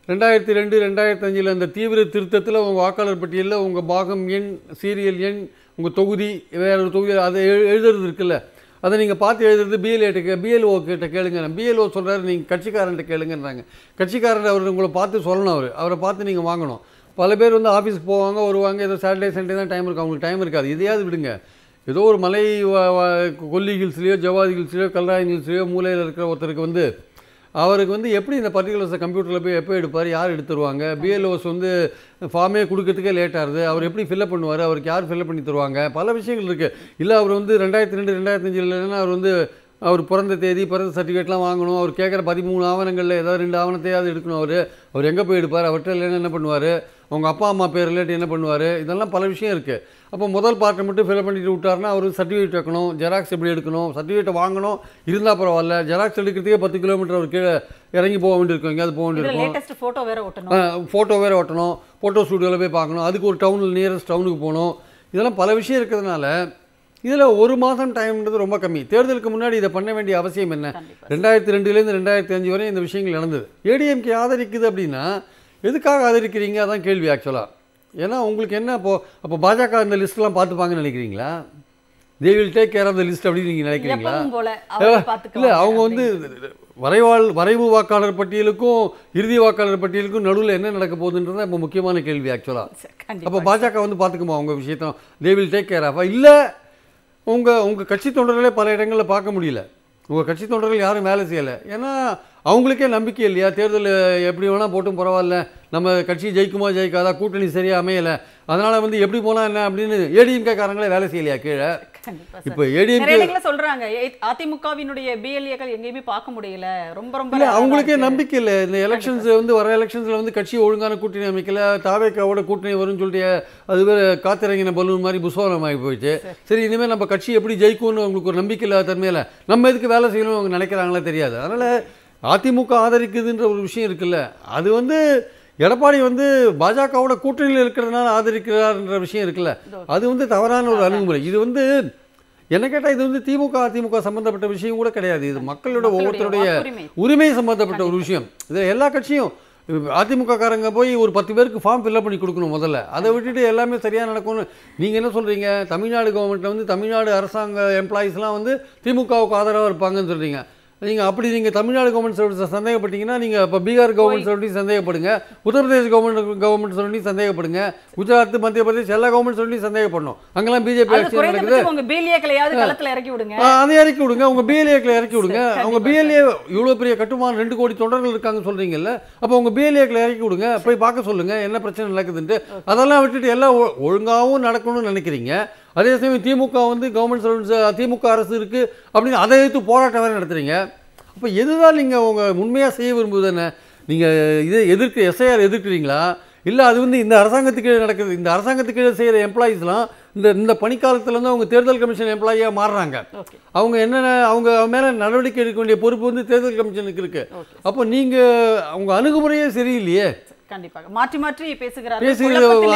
2002 2005 அந்த தீவிர திருத்தத்தில் உங்கள் வாக்காளர் பட்டியலில் உங்கள் பாகம் எண், சீரியல் எண், உங்கள் தொகுதி, வேற ஒரு தொகுதி அதை எழுதுறது இருக்குல்ல, அதை நீங்கள் பார்த்து எழுதுறது பிஎல்ஓ கிட்ட கேளுங்க. பிஎல்ஓ சொல்கிறாரு நீங்கள் கட்சிக்காரன்ட்ட கேளுங்கன்றாங்க. கட்சிக்காரன் அவர் உங்களை பார்த்து சொல்லணும். அவரை பார்த்து நீங்கள் வாங்கணும். பல பேர் வந்து ஆஃபீஸ்க்கு போவாங்க வருவாங்க, ஏதோ சாட்டர்டே சண்டே தான் டைம் இருக்கும், அவங்களுக்கு டைம் இருக்காது. இதையாவது விடுங்க. ஏதோ ஒரு மலை கொல்லி ஹில்ஸ்லேயோ ஜவாதி ஹில்ஸ்லேயோ கல்ராயன் ஹில்ஸ்லேயோ மூலையில் இருக்கிற ஒருத்தருக்கு வந்து அவருக்கு வந்து எப்படி இந்த பர்டிகுலர்ஸை கம்ப்யூட்டரில் போய் எப்போ எடுப்பார், யார் எடுத்துருவாங்க, பிஎல்ஓஸ் வந்து ஃபார்மே கொடுக்கறதுக்கே லேட் ஆகுது, அவர் எப்படி ஃபில்அப் பண்ணுவார், அவருக்கு யார் ஃபில்அப் பண்ணி தருவாங்க, பல விஷயங்கள் இருக்குது. இல்லை அவர் வந்து 2002 2005 அவர் வந்து அவர் பிறந்த தேதி பிறந்த சர்டிஃபிகேட்லாம் வாங்கணும், அவர் கேட்குற 13 ஆவணங்களில் ஏதாவது 2 ஆவணத்தையாவது எடுக்கணும். அவர் எங்கே போய் எடுப்பார், அவர்கிட்ட இல்லைன்னா என்ன பண்ணுவார், அவங்க அப்பா அம்மா பேர் இல்லாட்டி என்ன பண்ணுவார், இதெல்லாம் பல விஷயம் இருக்குது. அப்போ முதல் பார்ட்டை மட்டும் ஃபில்அப் பண்ணிட்டு விட்டார்னா அவர் சர்டிஃபிகேட் வைக்கணும், ஜெராக்ஸ் எப்படி எடுக்கணும், சர்டிஃபிகேட்டை வாங்கணும், இருந்தால் பரவாயில்ல, ஜெராக்ஸ் எடுக்கிறதுக்கே 10 கிலோமீட்டர் அவர் கீழே இறங்கி போக வேண்டியிருக்கும், எங்கேயாவது போக வேண்டியிருக்கும், ஃபோட்டோ வேறு ஓட்டணும், ஃபோட்டோ ஸ்டூடியோவில் போய் பார்க்கணும், அதுக்கு ஒரு டவுனில் நியரஸ்ட் டவுனுக்கு போகணும். இதெல்லாம் பல விஷயம் இருக்கிறதுனால இதில் 1 மாதம் டைம்ன்றது ரொம்ப கம்மி. தேர்தலுக்கு முன்னாடி இதை பண்ண வேண்டிய அவசியம் என்ன? 2002 2005 வரை இந்த விஷயங்கள் நடந்தது. ஏடிஎம்கே ஆதரிக்குது அப்படின்னா எதுக்காக ஆதரிக்கிறீங்க, அதான் கேள்வி ஆக்சுவலாக. ஏன்னா உங்களுக்கு என்ன அப்போ பாஜக இந்த லிஸ்ட்லாம் பார்த்துப்பாங்கன்னு நினைக்கிறீங்களா? They will take care of the list அப்படின்னு நீங்கள் நினைக்கிறீங்களா? இல்லை, அவங்க வந்து வரைவு வாக்காளர் பட்டியலுக்கும் இறுதி வாக்காளர் பட்டியலுக்கும் நடுவில் என்ன நடக்க போகுதுன்றது இப்போ முக்கியமான கேள்வி ஆக்சுவலாக. அப்போ பாஜக வந்து பார்த்துக்குமா அவங்க விஷயத்த? They will take care of. இல்லை உங்கள் கட்சி தொண்டர்களே பல இடங்களில் பார்க்க முடியல, உங்கள் கட்சி தொண்டர்கள் யாரும் வேலை செய்யலை. ஏன்னா அவங்களுக்கே நம்பிக்கை இல்லையா, தேர்தல் எப்படி வேணால் போட்டும் பரவாயில்ல, நம்ம கட்சி ஜெயிக்குமா ஜெயிக்காதா, கூட்டணி சரியாக அமையலை, அதனால் வந்து எப்படி போனால் என்ன அப்படின்னு ஏடிஎம்கே காரங்களே வேலை செய்யலையா கீழே? இப்போ ஏடிஎம்கே சொல்றாங்க அதிமுகவினுடைய பிஎல்ஏக்கள் எங்கேயுமே பார்க்க முடியல, ரொம்ப இல்லை, அவங்களுக்கே நம்பிக்கை இல்லை. இந்த எலெக்ஷன்ஸ் வந்து வர எலெக்ஷன்ஸில் வந்து கட்சி ஒழுங்கான கூட்டணி அமைக்கல, தாவேக்காவோட கூட்டணி வரும்னு சொல்லிட்டு அதுவே காத்திறங்கின பலூன் மாதிரி புஸ்வானமாகி போயிடுச்சு. சரி, இனிமேல் நம்ம கட்சி எப்படி ஜெயிக்கும்னு அவங்களுக்கு ஒரு நம்பிக்கை இல்லாத தன்மையில் நம்ம எதுக்கு வேலை செய்யணும்னு அவங்க நினைக்கிறாங்களே தெரியாது. அதனால் அதிமுக ஆதரிக்குதுன்ற ஒரு விஷயம் இருக்குல்ல, அது வந்து எடப்பாடி வந்து பாஜகவோட கூட்டணியில் இருக்கிறதுனால ஆதரிக்கிறார்ன்ற விஷயம் இருக்குல்ல, அது வந்து தவறான ஒரு அணுகுமுறை. இது வந்து என்ன கேட்டால் இது வந்து அதிமுக சம்பந்தப்பட்ட விஷயம் கூட கிடையாது. இது மக்களோட ஒவ்வொருத்தருடைய உரிமை சம்பந்தப்பட்ட ஒரு விஷயம். இதில் எல்லா கட்சியும் அதிமுக காரங்க போய் ஒரு 10 பேருக்கு ஃபார்ம் ஃபில்அப் பண்ணி கொடுக்கணும் முதல்ல. அதை விட்டுட்டு எல்லாமே சரியாக நடக்கும்னு நீங்கள் என்ன சொல்கிறீங்க? தமிழ்நாடு கவர்மெண்ட்டில் வந்து தமிழ்நாடு அரசாங்க எம்ப்ளாயீஸ்லாம் வந்து திமுகவுக்கு ஆதரவாக இருப்பாங்கன்னு சொல்கிறீங்க. நீங்கள் தமிழ்நாடு கவர்மெண்ட் சர்வீஸை சந்தேகப்பட்டீங்கன்னா நீங்கள் இப்போ பீகார் கவர்மெண்ட் சர்வீஸ் சந்தேகப்படுங்க, உத்தரப்பிரதேஷ் கவர்மெண்ட் சர்வீஸ் சந்தேகப்படுங்க, குஜராத் மத்திய பிரதேஷ் எல்லா கவர்மெண்ட் சர்வீஸ் சந்தேகப்படணும். அங்கெல்லாம் பிஜேபி ஆட்சி நடக்குது, அதை இறக்கி விடுங்க, உங்கள் பிஎல்ஏக்களை இறக்கி விடுங்க. அவங்க பிஎல்ஏ இவ்வளோ பெரிய கட்டுமான 2 கோடி தொண்டர்கள் இருக்காங்க சொல்கிறீங்கல்ல, அப்போ உங்கள் பிஎல்ஏக்களை இறக்கி விடுங்க, போய் பார்க்க சொல்லுங்கள் என்ன பிரச்சனை நடக்குதுன்ட்டு. அதெல்லாம் விட்டுட்டு எல்லாம் ஒழுங்காகவும் நடக்கணும்னு நினைக்கிறீங்க. அதே சமயம் திமுக வந்து கவர்மெண்ட் சர்வீஸ் திமுக அரசு இருக்குது அப்படின்னு அதை எடுத்து போராட்டம் வேறு நடத்துகிறீங்க. அப்போ எதுதான் நீங்கள் உங்கள் உண்மையாக செய்ய விரும்புவது என்ன? நீங்கள் இதை எஸ்ஐஆர் எதிர்க்கிறீங்களா, இல்லை அது வந்து இந்த அரசாங்கத்துக்கு நடக்குது, இந்த அரசாங்கத்துக்கு செய்கிற எம்ப்ளாயீஸ்லாம் இந்த பணிக்காலத்தில் வந்து அவங்க தேர்தல் கமிஷன் எம்ப்ளாயியாக மாறுறாங்க. அவங்க என்னென்ன அவங்க மேலே நடவடிக்கை எடுக்க வேண்டிய பொறுப்பு வந்து தேர்தல் கமிஷனுக்கு இருக்குது. அப்போ நீங்கள் அவங்க அணுகுமுறையே சரியில்லையே, கண்டிப்பாக மாற்றி மாற்றி பேசுகிறார்,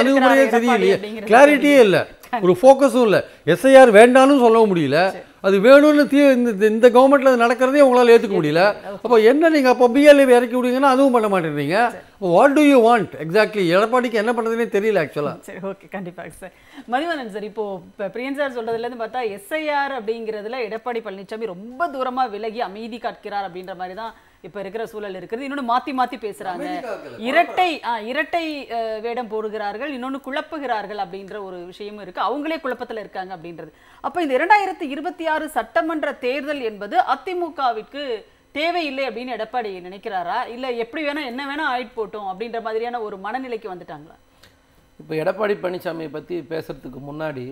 அணுகுமுறையே சரியில்லையே, கிளாரிட்டியே இல்லை, ஒரு ஃபோக்கஸும் இல்லை. எஸ்ஐஆர் வேண்டாம்னு சொல்லவும் முடியல, அது வேணும்னு இந்த கவர்மெண்ட்ல அது நடக்கிறதே உங்களால் ஏற்றுக்க முடியல. அப்போ என்ன நீங்கள் அப்போ பிஎல்ஏ இறக்கி விடுங்கன்னா அதுவும் பண்ண மாட்டேங்கிறீங்க. What to you want exactly? எடப்பாடிக்கு என்ன பண்ணுறதுனே தெரியல ஆக்சுவலாக. சரி, ஓகே, கண்டிப்பாக சார். மதிவதன் சார், இப்போ பிரியன் சார் சொல்றதுலேருந்து பார்த்தா எஸ்ஐஆர் அப்படிங்கிறதுல எடப்பாடி பழனிசாமி ரொம்ப தூரமாக விலகி அமைதி காக்கிறார் அப்படின்ற மாதிரி தான் இப்ப இருக்கிற சூழல் இருக்குது. இன்னொன்னு மாத்தி மாத்தி பேசுறாங்க, அமெரிக்காவுக்கு இரட்டை வேடம் போடுகிறார்கள், இன்னொன்னு குழப்புகிறார்கள் அப்படின்ற ஒரு விஷயமும் இருக்கு. அவங்களே குழப்பத்துல இருக்காங்க அப்படின்றது. அப்ப இந்த 2026 சட்டமன்ற தேர்தல் என்பது அதிமுகவிற்கு தேவையில்லை அப்படின்னு எடப்பாடி நினைக்கிறாரா, இல்ல எப்படி வேணா என்ன வேணா ஆயிட்டு போட்டோம் அப்படின்ற மாதிரியான ஒரு மனநிலைக்கு வந்துட்டாங்களா? இப்போ எடப்பாடி பழனிசாமியை பற்றி பேசுறதுக்கு முன்னாடி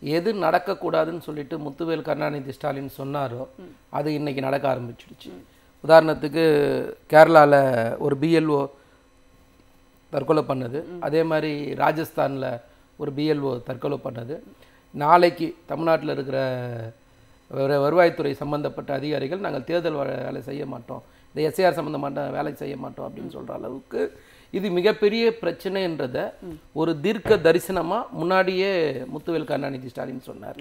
எது நடக்கக்கூடாதுன்னு சொல்லிட்டு முத்துவேல் கருணாநிதி ஸ்டாலின் சொன்னாரோ அது இன்னைக்கு நடக்க ஆரம்பிச்சிடுச்சு. உதாரணத்துக்கு கேரளாவில் ஒரு பிஎல்ஓ தற்கொலை பண்ணது, அதே மாதிரி ராஜஸ்தானில் ஒரு பிஎல்ஓ தற்கொலை பண்ணது. நாளைக்கு தமிழ்நாட்டில் இருக்கிற வருவாய்த்துறை சம்பந்தப்பட்ட அதிகாரிகள் நாங்கள் தேர்தல் வேலை செய்ய மாட்டோம், இந்த எஸ்ஐஆர் சம்பந்தமான வேலை செய்ய மாட்டோம் அப்படின்னு சொல்கிற அளவுக்கு இது மிகப்பெரிய பிரச்சனைன்றதை ஒரு தீர்க்க தரிசனமாக முன்னாடியே முத்துவேல் கருணாநிதி ஸ்டாலின் சொன்னார்.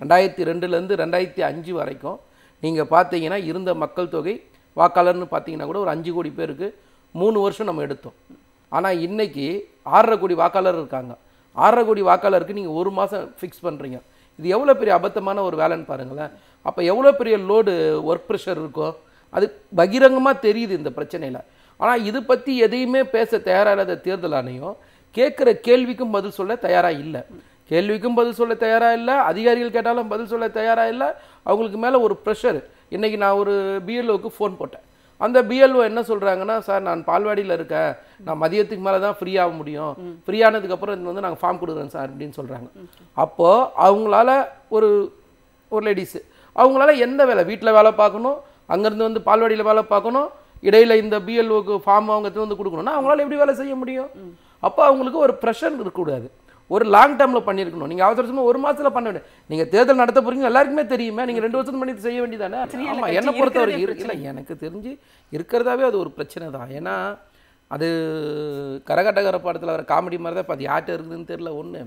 2002லேருந்து 2005 வரைக்கும் நீங்கள் பார்த்தீங்கன்னா இருந்த மக்கள் தொகை வாக்காளர்னு பார்த்தீங்கன்னா கூட ஒரு 5 கோடி பேருக்கு 3 வருஷம் நம்ம எடுத்தோம். ஆனால் இன்னைக்கு 6.5 கோடி வாக்காளர் இருக்காங்க. 6.5 கோடி வாக்காளருக்கு நீங்கள் 1 மாதம் ஃபிக்ஸ் பண்ணுறீங்க. இது எவ்வளோ பெரிய அபத்தமான ஒரு வேலைன்னு பாருங்களேன். அப்போ எவ்வளோ பெரிய லோடு ஒர்க் ப்ரெஷர் இருக்கோ அது பகிரங்கமாக தெரியுது இந்த பிரச்சனையில். ஆனால் இது பற்றி எதையுமே பேச தயாராக தேர்தல் ஆணையம் கேட்குற கேள்விக்கும் பதில் சொல்ல தயாராக இல்லை. கேள்விக்கும் பதில் சொல்ல தயாராக இல்லை, அதிகாரிகள் கேட்டாலும் பதில் சொல்ல தயாராக இல்லை. அவங்களுக்கு மேலே ஒரு ப்ரெஷர். இன்றைக்கி நான் ஒரு பிஎல்ஓக்கு ஃபோன் போட்டேன். அந்த பிஎல்ஓ என்ன சொல்கிறாங்கன்னா, சார் நான் பால்வாடியில் இருக்கேன், நான் மதியத்துக்கு மேலே தான் ஃப்ரீ ஆக முடியும், ஃப்ரீயானதுக்கப்புறம் இது வந்து நாங்கள் ஃபார்ம் கொடுக்குறேன் சார் அப்படின்னு சொல்கிறாங்க. அப்போது அவங்களால ஒரு லேடிஸு அவங்களால எந்த வேலை, வீட்டில் வேலை பார்க்கணும், அங்கேருந்து வந்து பால்வாடியில் வேலை பார்க்கணும், இடையில் இந்த பிஎல்ஓக்கு ஃபார்ம் அவங்க வந்து கொடுக்கணும்னா அவங்களால எப்படி வேலை செய்ய முடியும்? அப்போ அவங்களுக்கு ஒரு ப்ரெஷர் இருக்கக்கூடாது, ஒரு லாங் டேர்மில் பண்ணியிருக்கணும். நீங்கள் அவசரமாக 1 மாதத்தில் பண்ண வேண்டிய, நீங்கள் தேர்தல் நடத்த போகிறீங்க எல்லாருக்குமே தெரியுமே, நீங்கள் 2 வருஷத்துக்கு பண்ணி செய்ய வேண்டியதானே. ஆமாம், என்னை பொறுத்தவரைக்கும் இல்லை, எனக்கு தெரிஞ்சு இருக்கிறதாவே அது ஒரு பிரச்சனை தான். ஏன்னா அது கரகாட்டகர படத்தில் வர காமெடி மாதிரி தான். இப்போ அது யார்கிட்ட இருக்குதுன்னு தெரியல. ஒன்று.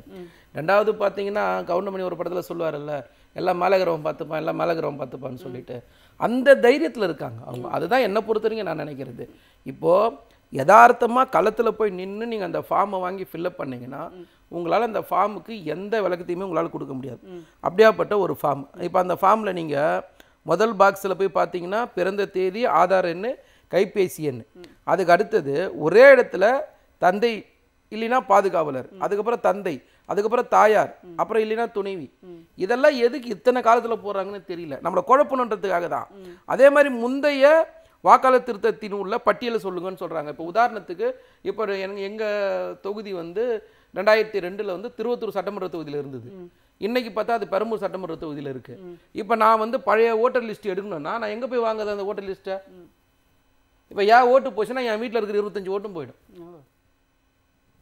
2வது பார்த்தீங்கன்னா கவுண்டமணி ஒரு படத்தில் சொல்லுவார்ல, எல்லாம் மேலகிறவன் பார்த்துப்பான், எல்லாம் மேலகிறவன் பார்த்துப்பான்னு சொல்லிட்டு அந்த தைரியத்தில் இருக்காங்க அவங்க. அதுதான் என்னை பொறுத்த வரைக்கும் நான் நினைக்கிறது. இப்போது யதார்த்தமாக களத்தில் போய் நின்று நீங்கள் அந்த ஃபார்மை வாங்கி ஃபில்லப் பண்ணிங்கன்னா உங்களால் அந்த ஃபார்முக்கு எந்த விளக்கத்தையுமே உங்களால் கொடுக்க முடியாது. அப்படியாப்பட்ட ஒரு ஃபார்ம். இப்போ அந்த ஃபார்மில் நீங்கள் முதல் பாக்ஸில் போய் பார்த்தீங்கன்னா பிறந்த தேதி, ஆதார் எண், கைபேசி எண், அதுக்கு அடுத்தது ஒரே இடத்துல தந்தை இல்லைன்னா பாதுகாவலர், அதுக்கப்புறம் தந்தை, அதுக்கப்புறம் தாயார், அப்புறம் இல்லைன்னா துணைவி. இதெல்லாம் எதுக்கு இத்தனை காலத்தில் போடுறாங்கன்னு தெரியல, நம்மளை குழப்பணுன்றதுக்காக தான். அதே மாதிரி முந்தைய வாக்காளர் திருத்தத்தின் உள்ள பட்டியலை சொல்லுங்கன்னு சொல்கிறாங்க. இப்போ உதாரணத்துக்கு இப்போ எங்கள் தொகுதி வந்து 2002 வந்து திருவத்தூர் சட்டமன்ற தொகுதியில் இருந்தது. இன்னைக்கு பார்த்தா அது பெரம்பூர் சட்டமன்ற தொகுதியில் இருக்கு. இப்போ நான் வந்து பழைய ஓட்டர் லிஸ்ட் எடுக்கணும்னா நான் எங்கே போய் வாங்குறது அந்த ஓட்டர் லிஸ்ட்டை? இப்போ ஏன் ஓட்டு போச்சுன்னா என் வீட்டில் இருக்கிற 25 ஓட்டும் போயிடும்.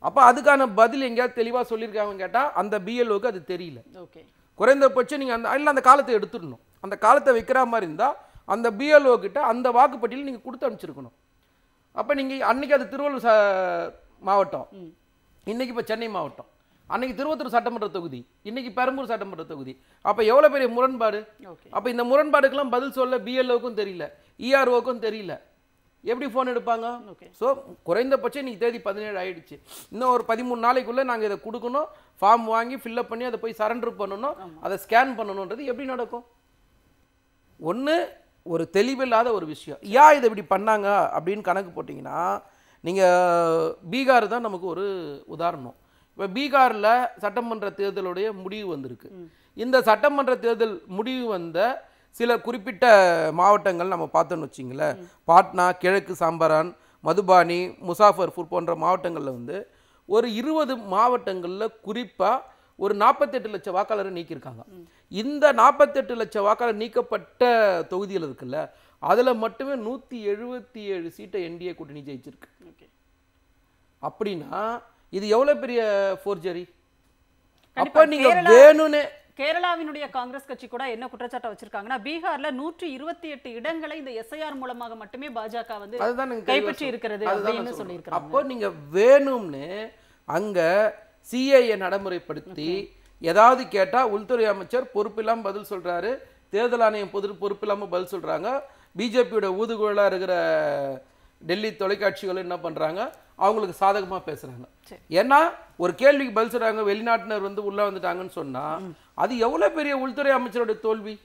அப்போ அதுக்கான பதில் எங்கேயாவது தெளிவாக சொல்லியிருக்காங்க கேட்டால் அந்த பிஎல்ஓக்கு அது தெரியல. குறைந்தபட்சம் நீங்கள் அந்த காலத்தை எடுத்துடணும். அந்த காலத்தை வைக்கிற மாதிரி இருந்தால் அந்த பிஎல்ஓ கிட்ட அந்த வாக்குப்பட்டியல் நீங்கள் கொடுத்து அனுப்பிச்சிருக்கணும். அப்போ நீங்கள் அன்னைக்கு அது திருவள்ளூர் மாவட்டம், இன்னைக்கு இப்போ சென்னை மாவட்டம், அன்னைக்கு திருவத்தூர் சட்டமன்ற தொகுதி, இன்னைக்கு பெரம்பூர் சட்டமன்ற தொகுதி. அப்போ எவ்வளோ பெரிய முரண்பாடு. அப்போ இந்த முரண்பாடுக்கெல்லாம் பதில் சொல்ல பிஎல்ஓக்கும் தெரியல, இஆர்ஓக்கும் தெரியல, எப்படி ஃபோன் எடுப்பாங்க? ஸோ குறைந்தபட்சம் இன்னைக்கு தேதி 17 ஆயிடுச்சு. இன்னும் ஒரு 13 நாளைக்குள்ளே நாங்கள் இதை கொடுக்கணும், ஃபார்ம் வாங்கி ஃபில்லப் பண்ணி அதை போய் சரண்டர் பண்ணணும், அதை ஸ்கேன் பண்ணணுன்றது எப்படி நடக்கும்? ஒன்று ஒரு தெளிவில்லாத ஒரு விஷயம். ஏன் இதை இப்படி பண்ணாங்க அப்படின்னு கணக்கு போட்டிங்கன்னா நீங்கள் பீகார் தான் நமக்கு ஒரு உதாரணம். இப்போ பீகாரில் சட்டமன்ற தேர்தலுடைய முடிவு வந்திருக்கு. இந்த சட்டமன்ற தேர்தல் முடிவு வந்த சில குறிப்பிட்ட மாவட்டங்கள் நம்ம பார்த்தோன்னு வச்சிங்களேன், பாட்னா, கிழக்கு சாம்பரான், மதுபானி, முசாஃபர்பூர் போன்ற மாவட்டங்களில் வந்து ஒரு 20 மாவட்டங்களில் குறிப்பாக ஒரு 48 லட்சம் வாக்காளரை நீக்கியிருக்காங்க. இந்த 48 லட்சம் வாக்காளர் நீக்கப்பட்ட தொகுதிகள் இருக்குல்ல, அதில் மட்டுமே 177 சீட்டை என்டிஏ கூட்டணி ஜெயிச்சிருக்கு. அப்படின்னா இது எவ்வளோ பெரிய ஃபோர்ஜரி. அப்போ நீங்கள் வேணும்னு கேரளாவினுடைய காங்கிரஸ் கட்சி கூட என்ன குற்றச்சாட்டை வச்சிருக்காங்கன்னா, பீகார்ல 128 இடங்களை இந்த எஸ்ஐஆர் மூலமாக மட்டுமே பாஜக வந்து கைப்பற்றி இருக்கிறது அப்படின்னு சொல்லியிருக்காங்க. அப்போ நீங்க வேணும்னு அங்க சிஏஏ நடைமுறைப்படுத்தி ஏதாவது கேட்டா உள்துறை அமைச்சர் பொறுப்பில்லாம பதில் சொல்றாரு, தேர்தல் ஆணையம் பொறுப்பில்லாம பதில் சொல்றாங்க, பிஜேபியோட ஊதுகுழலா இருக்கிற டெல்லி தொலைக்காட்சிகள் என்ன பண்றாங்க, அவங்களுக்கு சாதகமா பேசுறாங்க. ஏன்னா ஒரு கேள்விக்கு பதில் சொல்றாங்க, வெளிநாட்டினர் வந்து உள்ள வந்துட்டாங்கன்னு சொன்னா அது எவ்வளவு பெரிய உள்துறை அமைச்சரோட தோல்வி.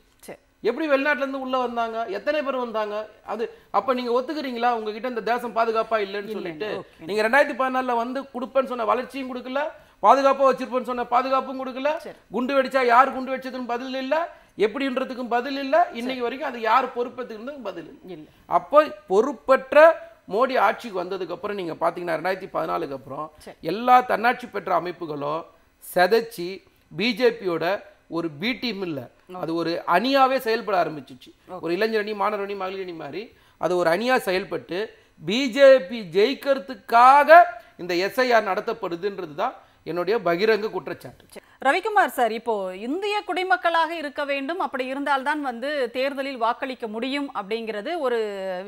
எப்படி வெளிநாட்டுல இருந்து உள்ள வந்தாங்க, எத்தனை பேர் வந்தாங்க? அது அப்ப நீங்க ஒத்துக்கிறீங்களா உங்ககிட்ட இந்த தேசம் பாதுகாப்பா இல்லைன்னு சொல்லிட்டு? நீங்க 2014 வந்து கொடுப்பேன்னு சொன்ன வளர்ச்சியும் கொடுக்கல, பாதுகாப்பா வச்சிருப்பேன்னு சொன்ன பாதுகாப்பும் கொடுக்கல, குண்டு வெடிச்சா யார் குண்டு வெடிச்சதுன்னு பதில் இல்ல, எப்படின்றதுக்கும் பதில் இல்ல, இன்னைக்கு வரைக்கும் அது யார் பொறுப்பேற்றுக்கு பதில் இல்லை. அப்போ பொறுப்பற்ற மோடி ஆட்சிக்கு வந்ததுக்கு அப்புறம் நீங்க பாத்தீங்கன்னா 2014க்கு அப்புறம் எல்லா தன்னாட்சி பெற்ற அமைப்புகளும் செதைச்சி பிஜேபியோட ஒரு பி டீம் இல்ல, அது ஒரு அணியாவே செயல்பட ஆரம்பிச்சிச்சு. ஒரு இளைஞர் அணி, மாணவர் அணி, மகளிர் அணி மாதிரி அது ஒரு அணியா செயல்பட்டு பிஜேபி ஜெயிக்கிறதுக்காக இந்த எஸ்ஐஆர் நடத்தப்படுதுன்றது தான் என்னுடைய பகிரங்க குற்றச்சாட்டு. ரவிக்குமார் சார், இப்போ இந்திய குடிமக்களாக இருக்க வேண்டும், அப்படி இருந்தால்தான் வந்து தேர்தலில் வாக்களிக்க முடியும் அப்படிங்கிறது ஒரு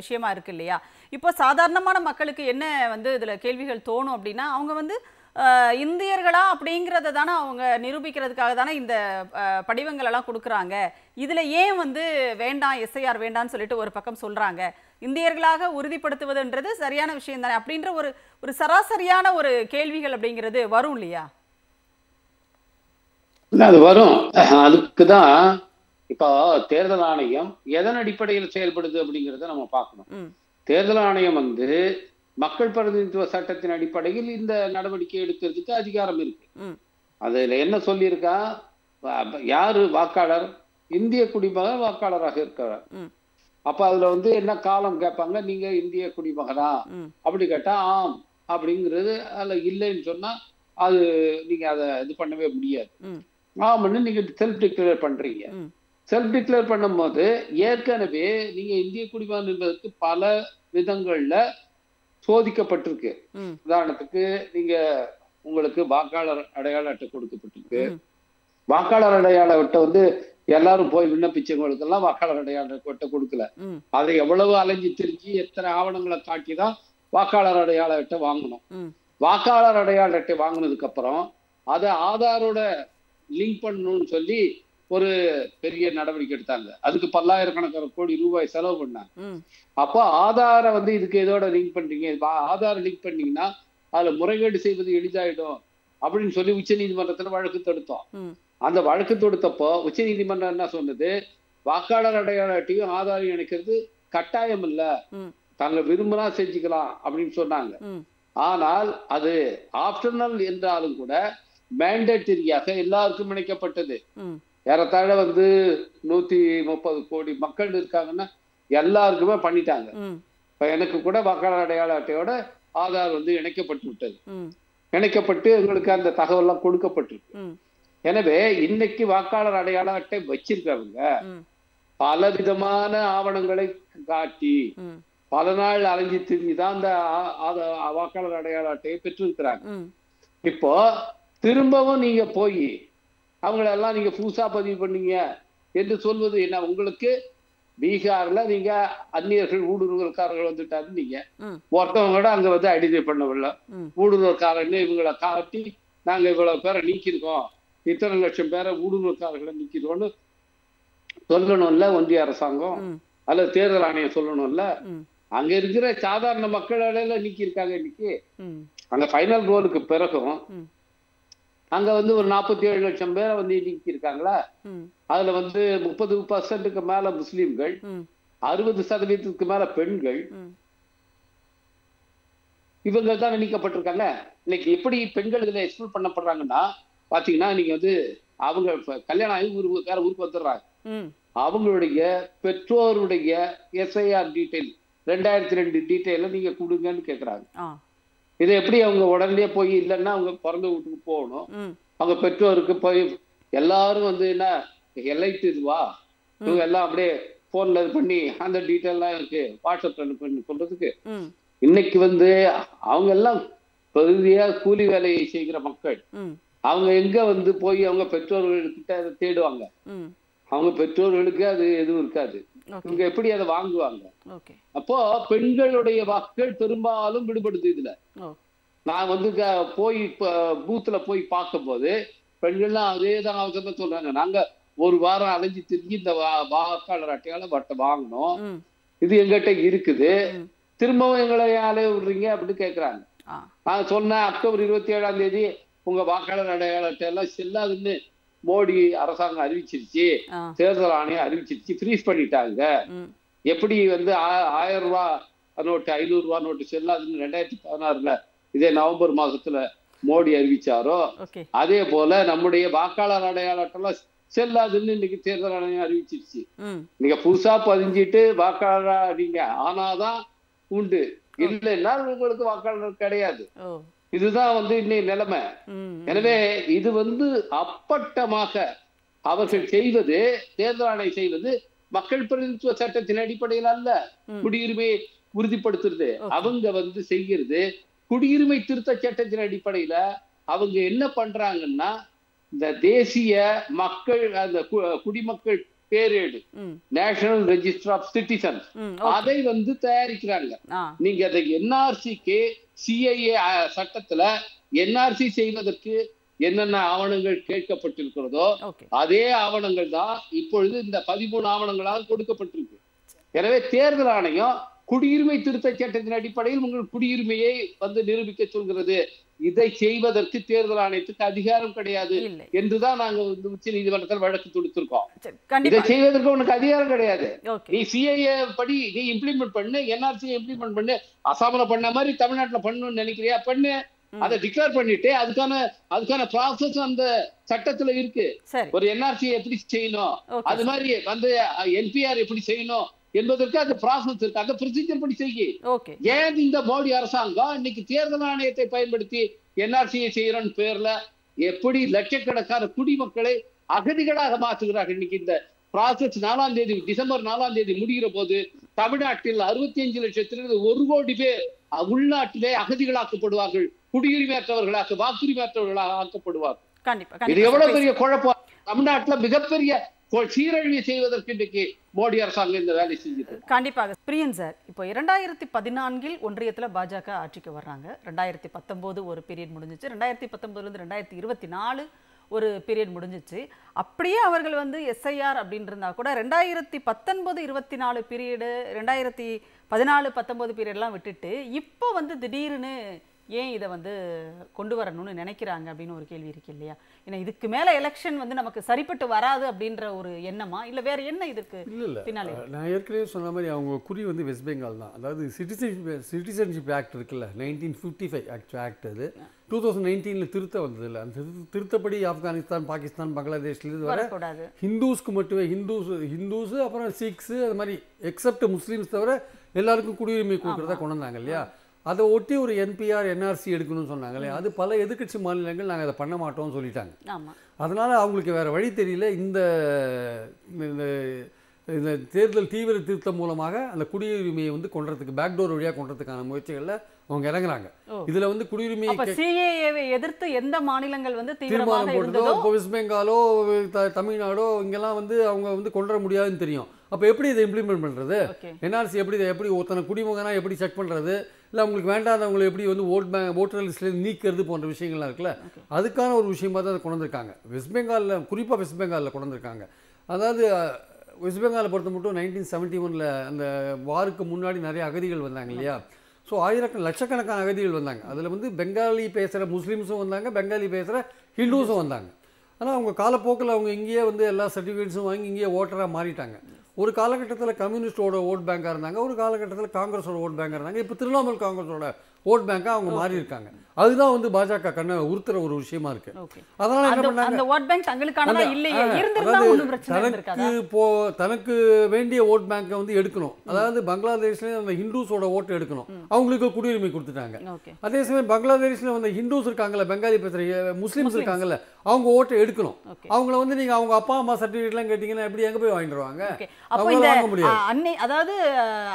விஷயமா இருக்கு இல்லையா? இப்போ சாதாரணமான மக்களுக்கு என்ன வந்து இதுல கேள்விகள் தோணும் அப்படின்னா, அவங்க வந்து இந்தியர்களா அப்படிங்கிறத தானே அவங்க நிரூபிக்கிறதுக்காக தானே இந்த படிவங்கள் எல்லாம் கொடுக்குறாங்க. இதுல ஏன் வந்து வேண்டாம், எஸ்ஐஆர் வேண்டாம்னு சொல்லிட்டு ஒரு பக்கம் சொல்றாங்க. இந்தியர்களாக உறுதிப்படுத்துவதுன்றது சரியான விஷயம் தானே அப்படின்ற ஒரு சராசரியான ஒரு கேள்விகள் அப்படிங்கிறது வரும் இல்லையா? அது வரும். அதுக்குதான் இப்போ தேர்தல் ஆணையம் எதன் அடிப்படையில் செயல்படுது அப்படிங்கிறத நம்ம பார்க்கணும். தேர்தல் ஆணையம் வந்து மக்கள் பிரதிநிதித்துவ சட்டத்தின் அடிப்படையில் இந்த நடவடிக்கை எடுக்கிறதுக்கு அதிகாரம் இருக்கு. அதுல என்ன சொல்லியிருக்கா, யாரு வாக்காளர், இந்திய குடிமகன் வாக்காளராக இருக்கிறார். அப்ப அதுல வந்து என்ன காலம் கேட்பாங்க, நீங்க இந்திய குடிமகனா அப்படி கேட்டா ஆம் அப்படிங்கிறது, அதுல இல்லைன்னு சொன்னா அது நீங்க அதை இது பண்ணவே முடியாது. ஆம்னு நீங்க செல்ஃப் டிக்ளேர் பண்றீங்க. செல்ஃப் டிக்ளேர் பண்ணும் போது ஏற்கனவே நீங்க இந்திய குடிமகன் என்பதற்கு பல விதங்கள்ல சோதிக்கப்பட்டிருக்கு. உதாரணத்துக்கு நீங்க உங்களுக்கு வாக்காளர் அடையாள அட்டை கொடுக்கப்பட்டிருக்கு. வாக்காளர் அடையாள அட்டை வந்து எல்லாரும் போய் விண்ணப்பிச்சவங்களுக்கு எல்லாம் வாக்காளர் அடையாள அட்டை கொடுக்கல. அதை எவ்வளவு அலைஞ்சு திரிஞ்சு எத்தனை ஆவணங்களை காட்டிதான் வாக்காளர் அடையாள அட்டை வாங்கணும். வாக்காளர் அடையாள அட்டை வாங்கினதுக்கு அப்புறம் அதை ஆதாரோட லிங்க் பண்ணணும்னு சொல்லி ஒரு பெரிய நடவடிக்கை எடுத்தாங்க. அதுக்கு பல்லாயிரக்கணக்கான கோடி ரூபாய் செலவு பண்ணாங்க. அப்போ ஆதார வந்து இதுக்கு எதோட லிங்க் பண்றீங்க, ஆதார லிங்க் பண்ணீங்கன்னா அதுல முறைகேடு செய்வது எளிதாயிடும் அப்படின்னு சொல்லி உச்ச நீதிமன்றத்துல வழக்கு தொடுத்தோம். அந்த வழக்கு தொடுத்தப்போ உச்ச நீதிமன்றம் என்ன சொன்னது, வாக்காளர் அடையாள அட்டையும் ஆதாரம் இணைக்கிறது கட்டாயம் இல்ல, தாங்க விரும்பினா செஞ்சுக்கலாம் அப்படின்னு சொன்னாங்க. ஆனால் அது ஆப்ஷனல் என்றாலும் கூட மேண்டேட்டரியாக எல்லாருக்கும் இணைக்கப்பட்டது. ஏறத்தாழ வந்து 130 கோடி மக்கள் இருக்காங்கன்னா எல்லாருக்குமே பண்ணிட்டாங்க. இப்ப எனக்கு கூட வாக்காளர் அடையாள அட்டையோட ஆதார் வந்து இணைக்கப்பட்டு விட்டது. இணைக்கப்பட்டு எங்களுக்கு அந்த தகவல்லாம் கொடுக்கப்பட்டிருக்கு. எனவே இன்னைக்கு வாக்காளர் அடையாள அட்டை வச்சிருக்கவங்க பல விதமான ஆவணங்களை காட்டி பல நாள் அலைஞ்சி திரிஞ்சுதான் அந்த வாக்காளர் அடையாள அட்டையை பெற்றிருக்கிறாங்க. இப்போ திரும்பவும் நீங்க போய் அவங்களெல்லாம் நீங்க புதுசா பதிவு பண்ணீங்க என்று சொல்வது என்ன? உங்களுக்கு பீகார்ல நீங்க அந்நியர்கள் ஊடுருவல்காரர்கள் வந்துட்டாரு, நீங்க ஒருத்தவங்க அங்க வந்து ஐடென்டிஃபை பண்ணவில்லை, ஊடுருவல்காரன்னு இவங்களை காட்டி நாங்க இவ்வளவு பேரை நீக்கிருக்கோம், இத்தனை லட்சம் பேரை ஊடுருவல்காரர்களை நீக்கிறோம்னு சொல்லணும்ல ஒன்றிய அரசாங்கம் அல்லது தேர்தல் ஆணையம் சொல்லணும்ல. அங்க இருக்கிற சாதாரண மக்களால நீக்கியிருக்காங்க. இன்னைக்கு அங்க ஃபைனல் ரோலுக்கு பிறகும் அங்க வந்து ஒரு 47 லட்சம் பேரை வந்து நீக்கியிருக்காங்களா. அதுல வந்து 30% மேல முஸ்லிம்கள், 60% மேல பெண்கள், இவங்க தான் நீக்கப்பட்டிருக்காங்க. இன்னைக்கு எப்படி பெண்கள் இதுல எக்ஸ்க்ளூட் பண்ணப்படுறாங்கன்னா பாத்தீங்கன்னா, நீங்க வந்து அவங்க கல்யாணம் ஆகி வேற ஊருக்கு வந்துடுறாங்க, அவங்களுடைய பெற்றோருடைய எஸ்ஐஆர் டீட்டெயில் 2002 டீட்டெயில நீங்க கொடுங்கன்னு கேக்குறாங்க. இதை எப்படி அவங்க உடனே போய் இல்லைன்னா அவங்க பிறந்த வீட்டுக்கு போகணும், அவங்க பெற்றோருக்கு போய் எல்லாரும் வந்து என்ன எல்ஐடி இதுவா இவங்க எல்லாம் அப்படியே போன்ல இது பண்ணி அந்த டீட்டெயில்லாம் எனக்கு வாட்ஸ்அப்ல பண்ணி சொல்றதுக்கு. இன்னைக்கு வந்து அவங்க எல்லாம் பகுதியா கூலி வேலையை செய்கிற மக்கள், அவங்க எங்க வந்து போய் அவங்க பெற்றோர்கள்கிட்ட அதை தேடுவாங்க, அவங்க பெற்றோர்களுக்கு அது எதுவும் இருக்காது, இவங்க எப்படி அதை வாங்குவாங்க? அப்போ பெண்களுடைய வாக்குகள் பெரும்பாலும் விடுபடுது இதுல. நான் வந்து போய் பூத்துல போய் பார்க்கும் போது பெண்கள்லாம் அதேதான் அவங்க சொல்றாங்க, நாங்க ஒரு வாரம் அலைஞ்சு திரிஞ்சு இந்த வாக்காளர் அட்டையால வாங்கணும், இது எங்கிட்ட இருக்குது, திரும்பவும் எங்களை யாரே விடுறீங்க அப்படின்னு கேக்குறாங்க. நான் சொன்னேன் அக்டோபர் 27ஆம் தேதி உங்க வாக்காளர் அடையாள அட்டை எல்லாம் செல்லாதுன்னு மோடி அரசாங்கம் அறிவிச்சிருச்சு, தேர்தல் ஆணையம் அறிவிச்சிருச்சு, ஃப்ரீஸ் பண்ணிட்டாங்க. எப்படி வந்து 1000 ரூபாய் நோட்டு 500 ரூபாய் நோட்டு செல்லாதுன்னு 2016 இதே நவம்பர் மாசத்துல மோடி அறிவிச்சாரோ, அதே போல நம்முடைய வாக்காளர் அடையாள அட்டைலாம் செல்லாதுன்னு இன்னைக்கு தேர்தல் ஆணையம் அறிவிச்சிருச்சு. நீங்க புதுசா பதிஞ்சிட்டு வாக்காளர் நீங்க ஆனாதான் உண்டு, இல்லைன்னா உங்களுக்கு வாக்காளர் கிடையாது. இதுதான் வந்து இன்னைக்கு நிலைமை. எனவே இது வந்து அப்பட்டமாக அவர்கள் செய்வது, தேர்தல் ஆணையம் செய்வது மக்கள் பிரதிநிதித்துவ சட்டத்தின் அடிப்படையில் அல்ல, குடியுரிமையை உறுதிப்படுத்துறது. அவங்க வந்து செய்கிறது குடியுரிமை திருத்த சட்டத்தின் அடிப்படையில. அவங்க என்ன பண்றாங்கன்னா, இந்த தேசிய மக்கள் அந்த குடிமக்கள் பேரேடு, நேஷனல் ரெஜிஸ்டர் ஆஃப் சிட்டிசன்ஸ், அதை வந்து தயாரிக்கிறாங்க. நீங்க அதை NRCக்கு CIA சட்டத்துல NRC செய்வதற்கு என்னென்ன ஆவணங்கள் கேட்கப்பட்டிருக்கிறதோ அதே ஆவணங்கள் தான் இப்பொழுது இந்த 13 ஆவணங்களால் கொடுக்கப்பட்டிருக்கு. எனவே தேர்தல் ஆணையம் குடியுரிமை திருத்த சட்டத்தின் அடிப்படையில் உங்கள் குடியுரிமையை வந்து நிரூபிக்க சொல்கிறது. இதை செய்வதற்கு தேர்தல் ஆணையத்துக்கு அதிகாரம் கிடையாது என்றுதான் நாங்க உச்ச நீதிமன்றத்தில் வழக்கு தொடுத்திருக்கோம். இதை செய்வதற்கு உனக்கு அதிகாரம் கிடையாது. நீ CIA படி நீ இம்ப்ளிமெண்ட் பண்ணு, NRC இம்ப்ளிமெண்ட் பண்ணு. அசாமில் பண்ண மாதிரி தமிழ்நாட்டுல பண்ணணும்னு நினைக்கிறியா? பண்ணு. அதை டிக்ளேர் பண்ணிட்டு அதுக்கான ப்ராசஸ் அந்த சட்டத்துல இருக்கு. ஒரு NRC எப்படி செய்யணும், அது மாதிரி வந்து NPR எப்படி செய்யணும் என்பதற்கு அந்த ப்ராசஸ் இருக்கு. அந்த ப்ரொசீஜர் படி செய்ய. ஏன் இந்த மோடி அரசாங்கம் இன்னைக்கு தேர்தல் ஆணையத்தை பயன்படுத்தி NRCயை செய்யறன்னு பேர்ல எப்படி லட்சக்கணக்கான குடிமக்களை அகதிகளாக மாற்றுகிறார்கள்? இன்னைக்கு இந்த ப்ராசஸ் 4ஆம் தேதி டிசம்பர் 4ஆம் தேதி முடிகிற போது தமிழ்நாட்டில் 65 லட்சத்திலிருந்து 1 கோடி பேர் உள்நாட்டிலே அகதிகளாக்கப்படுவார்கள், குடியுரிமையற்றவர்களாக வாக்குரிமையற்றவர்களாக ஆக்கப்படுவார்கள். இது எவ்வளவு பெரிய குழப்பம்! தமிழ்நாட்டில் மிகப்பெரிய சீரழிவை செய்வதற்கு இன்றைக்கு மோடி அரசாங்கம் இந்த வேலை செஞ்சது. கண்டிப்பாக. பிரியன் சார், இப்போ 2014 ஒன்றியத்துல பாஜக ஆட்சிக்கு வர்றாங்க. 2019 ஒரு பீரியட் முடிஞ்சிச்சு. 2019 2024 ஒரு பீரியட் முடிஞ்சிச்சு. அப்படியே அவர்கள் வந்து SIR அப்படின்னு இருந்தா கூட 2019-24 பீரியடு, 2014-19 பீரியட்லாம் விட்டுட்டு இப்போ வந்து திடீர்னு ஏன் இதை வந்து கொண்டு வரணும்னு நினைக்கிறாங்க அப்படின்னு ஒரு கேள்வி இருக்கு இல்லையா? ஏன்னா இதுக்கு மேல எலெக்ஷன் வந்து நமக்கு சரிப்பட்டு வராது அப்படின்ற ஒரு எண்ணமா, இல்ல வேற என்ன இதுக்கு பின்னாலே? நான் ஏற்கனவே சொன்ன மாதிரி அவங்க குறி வந்து வெஸ்ட் பெங்கால் தான். அதாவது சிட்டிசன்ஷிப் ஆக்ட் இருக்குல்ல, 1955 ஆக்ட், அது 2019 திருத்த வந்தது இல்லை. அந்த திருத்தப்படி ஆப்கானிஸ்தான், பாகிஸ்தான், பங்களாதேஷ்லேருந்து வர ஹிந்துஸ்க்கு மட்டுமே, ஹிந்துஸ் அப்புறம் சிக்ஸு அது மாதிரி எக்ஸப்ட் முஸ்லீம்ஸ் தவிர எல்லாருக்கும் குடியுரிமை கொடுக்குறதா கொண்டு வந்தாங்க இல்லையா? அதை ஒட்டி ஒரு NPR NRC எடுக்கணும்னு சொன்னாங்களே, அது பல எதிர்க்கட்சி மாநிலங்கள் நாங்கள் அதை பண்ண மாட்டோம்னு சொல்லிட்டாங்க. அதனால் அவங்களுக்கு வேறு வழி தெரியல. இந்த தேர்தல் தீவிர திருத்தம் மூலமாக அந்த குடியுரிமையை வந்து கொண்டுறதுக்கு, பேக்டோர் வழியாக கொண்டுறதுக்கான முயற்சிகளில் அவங்க இறங்குறாங்க. இதில் வந்து குடியுரிமையை எதிர்த்து எந்த மாநிலங்கள் வந்து தீர்மானம் போட்டதோ, இப்போ வெஸ்ட் பெங்காலோ தமிழ்நாடோ இங்கெல்லாம் வந்து அவங்க வந்து கொண்டு முடியாதுன்னு தெரியும். அப்போ எப்படி இதை இம்ப்ளிமெண்ட் பண்ணுறது? NRC எப்படி ஒருத்தனை குடிமகனா எப்படி செக் பண்ணுறது? இல்லை அவங்களுக்கு வேண்டாதவங்களை எப்படி வந்து ஓட்டர் லிஸ்ட்லேருந்து நீக்கிறது போன்ற விஷயங்கள்லாம் இருக்குல்ல, அதுக்கான ஒரு விஷயமாக தான் அதை கொண்டு வந்திருக்காங்க. வெஸ்ட் பெங்காலில், குறிப்பாக வெஸ்ட் பெங்காலில் கொண்டு வந்திருக்காங்க. அதாவது வெஸ்ட் பெங்காலை பொறுத்த மட்டும் 1971 அந்த வாருக்கு முன்னாடி நிறைய அகதிகள் வந்தாங்க இல்லையா? ஸோ லட்சக்கணக்கான அகதிகள் வந்தாங்க. அதில் வந்து பெங்காலி பேசுகிற முஸ்லீம்ஸும் வந்தாங்க, பெங்காலி பேசுகிற ஹிந்துஸும் வந்தாங்க. ஆனால் அவங்க காலப்போக்கில் அவங்க இங்கேயே வந்து எல்லா சர்டிஃபிகேட்ஸும் வாங்கி இங்கேயே ஓட்டராக மாறிட்டாங்க. ஒரு காலகட்டத்தில் கம்யூனிஸ்டோட ஓட் பேங்காக இருந்தாங்க, ஒரு காலகட்டத்தில் காங்கிரஸோட ஓட் பேங்காக இருந்தாங்க. இப்போ திரிணாமுல் காங்கிரஸோட ஓட் பேங்காக அவங்க மாறி இருக்காங்க. அதுதான் வந்து பாஜக கண்ணை உறுத்துற ஒரு விஷயமா இருக்கு. அதனால என்ன பண்ணாங்க, தனக்கு வேண்டிய ஓட் பேங்கை வந்து எடுக்கணும். அதாவது பங்களாதேஷ்ல அந்த ஹிந்துஸோட ஓட்டு எடுக்கணும், அவங்களுக்கு குடியுரிமை கொடுத்துட்டாங்க. அதே சமயம் பங்களாதேஷ்ல வந்து ஹிந்துஸ் இருக்காங்கல்ல, பெங்காலி பேசுற முஸ்லீம்ஸ் இருக்காங்கல்ல, அவங்க ஓட்டை எடுக்கணும். அவங்கள வந்து நீங்க அவங்க அப்பா அம்மா சர்டிஃபிகேட்லாம் கேட்டீங்கன்னா எப்படி எங்க போய் வாங்கிடுவாங்க? வாங்க முடியாது. அதாவது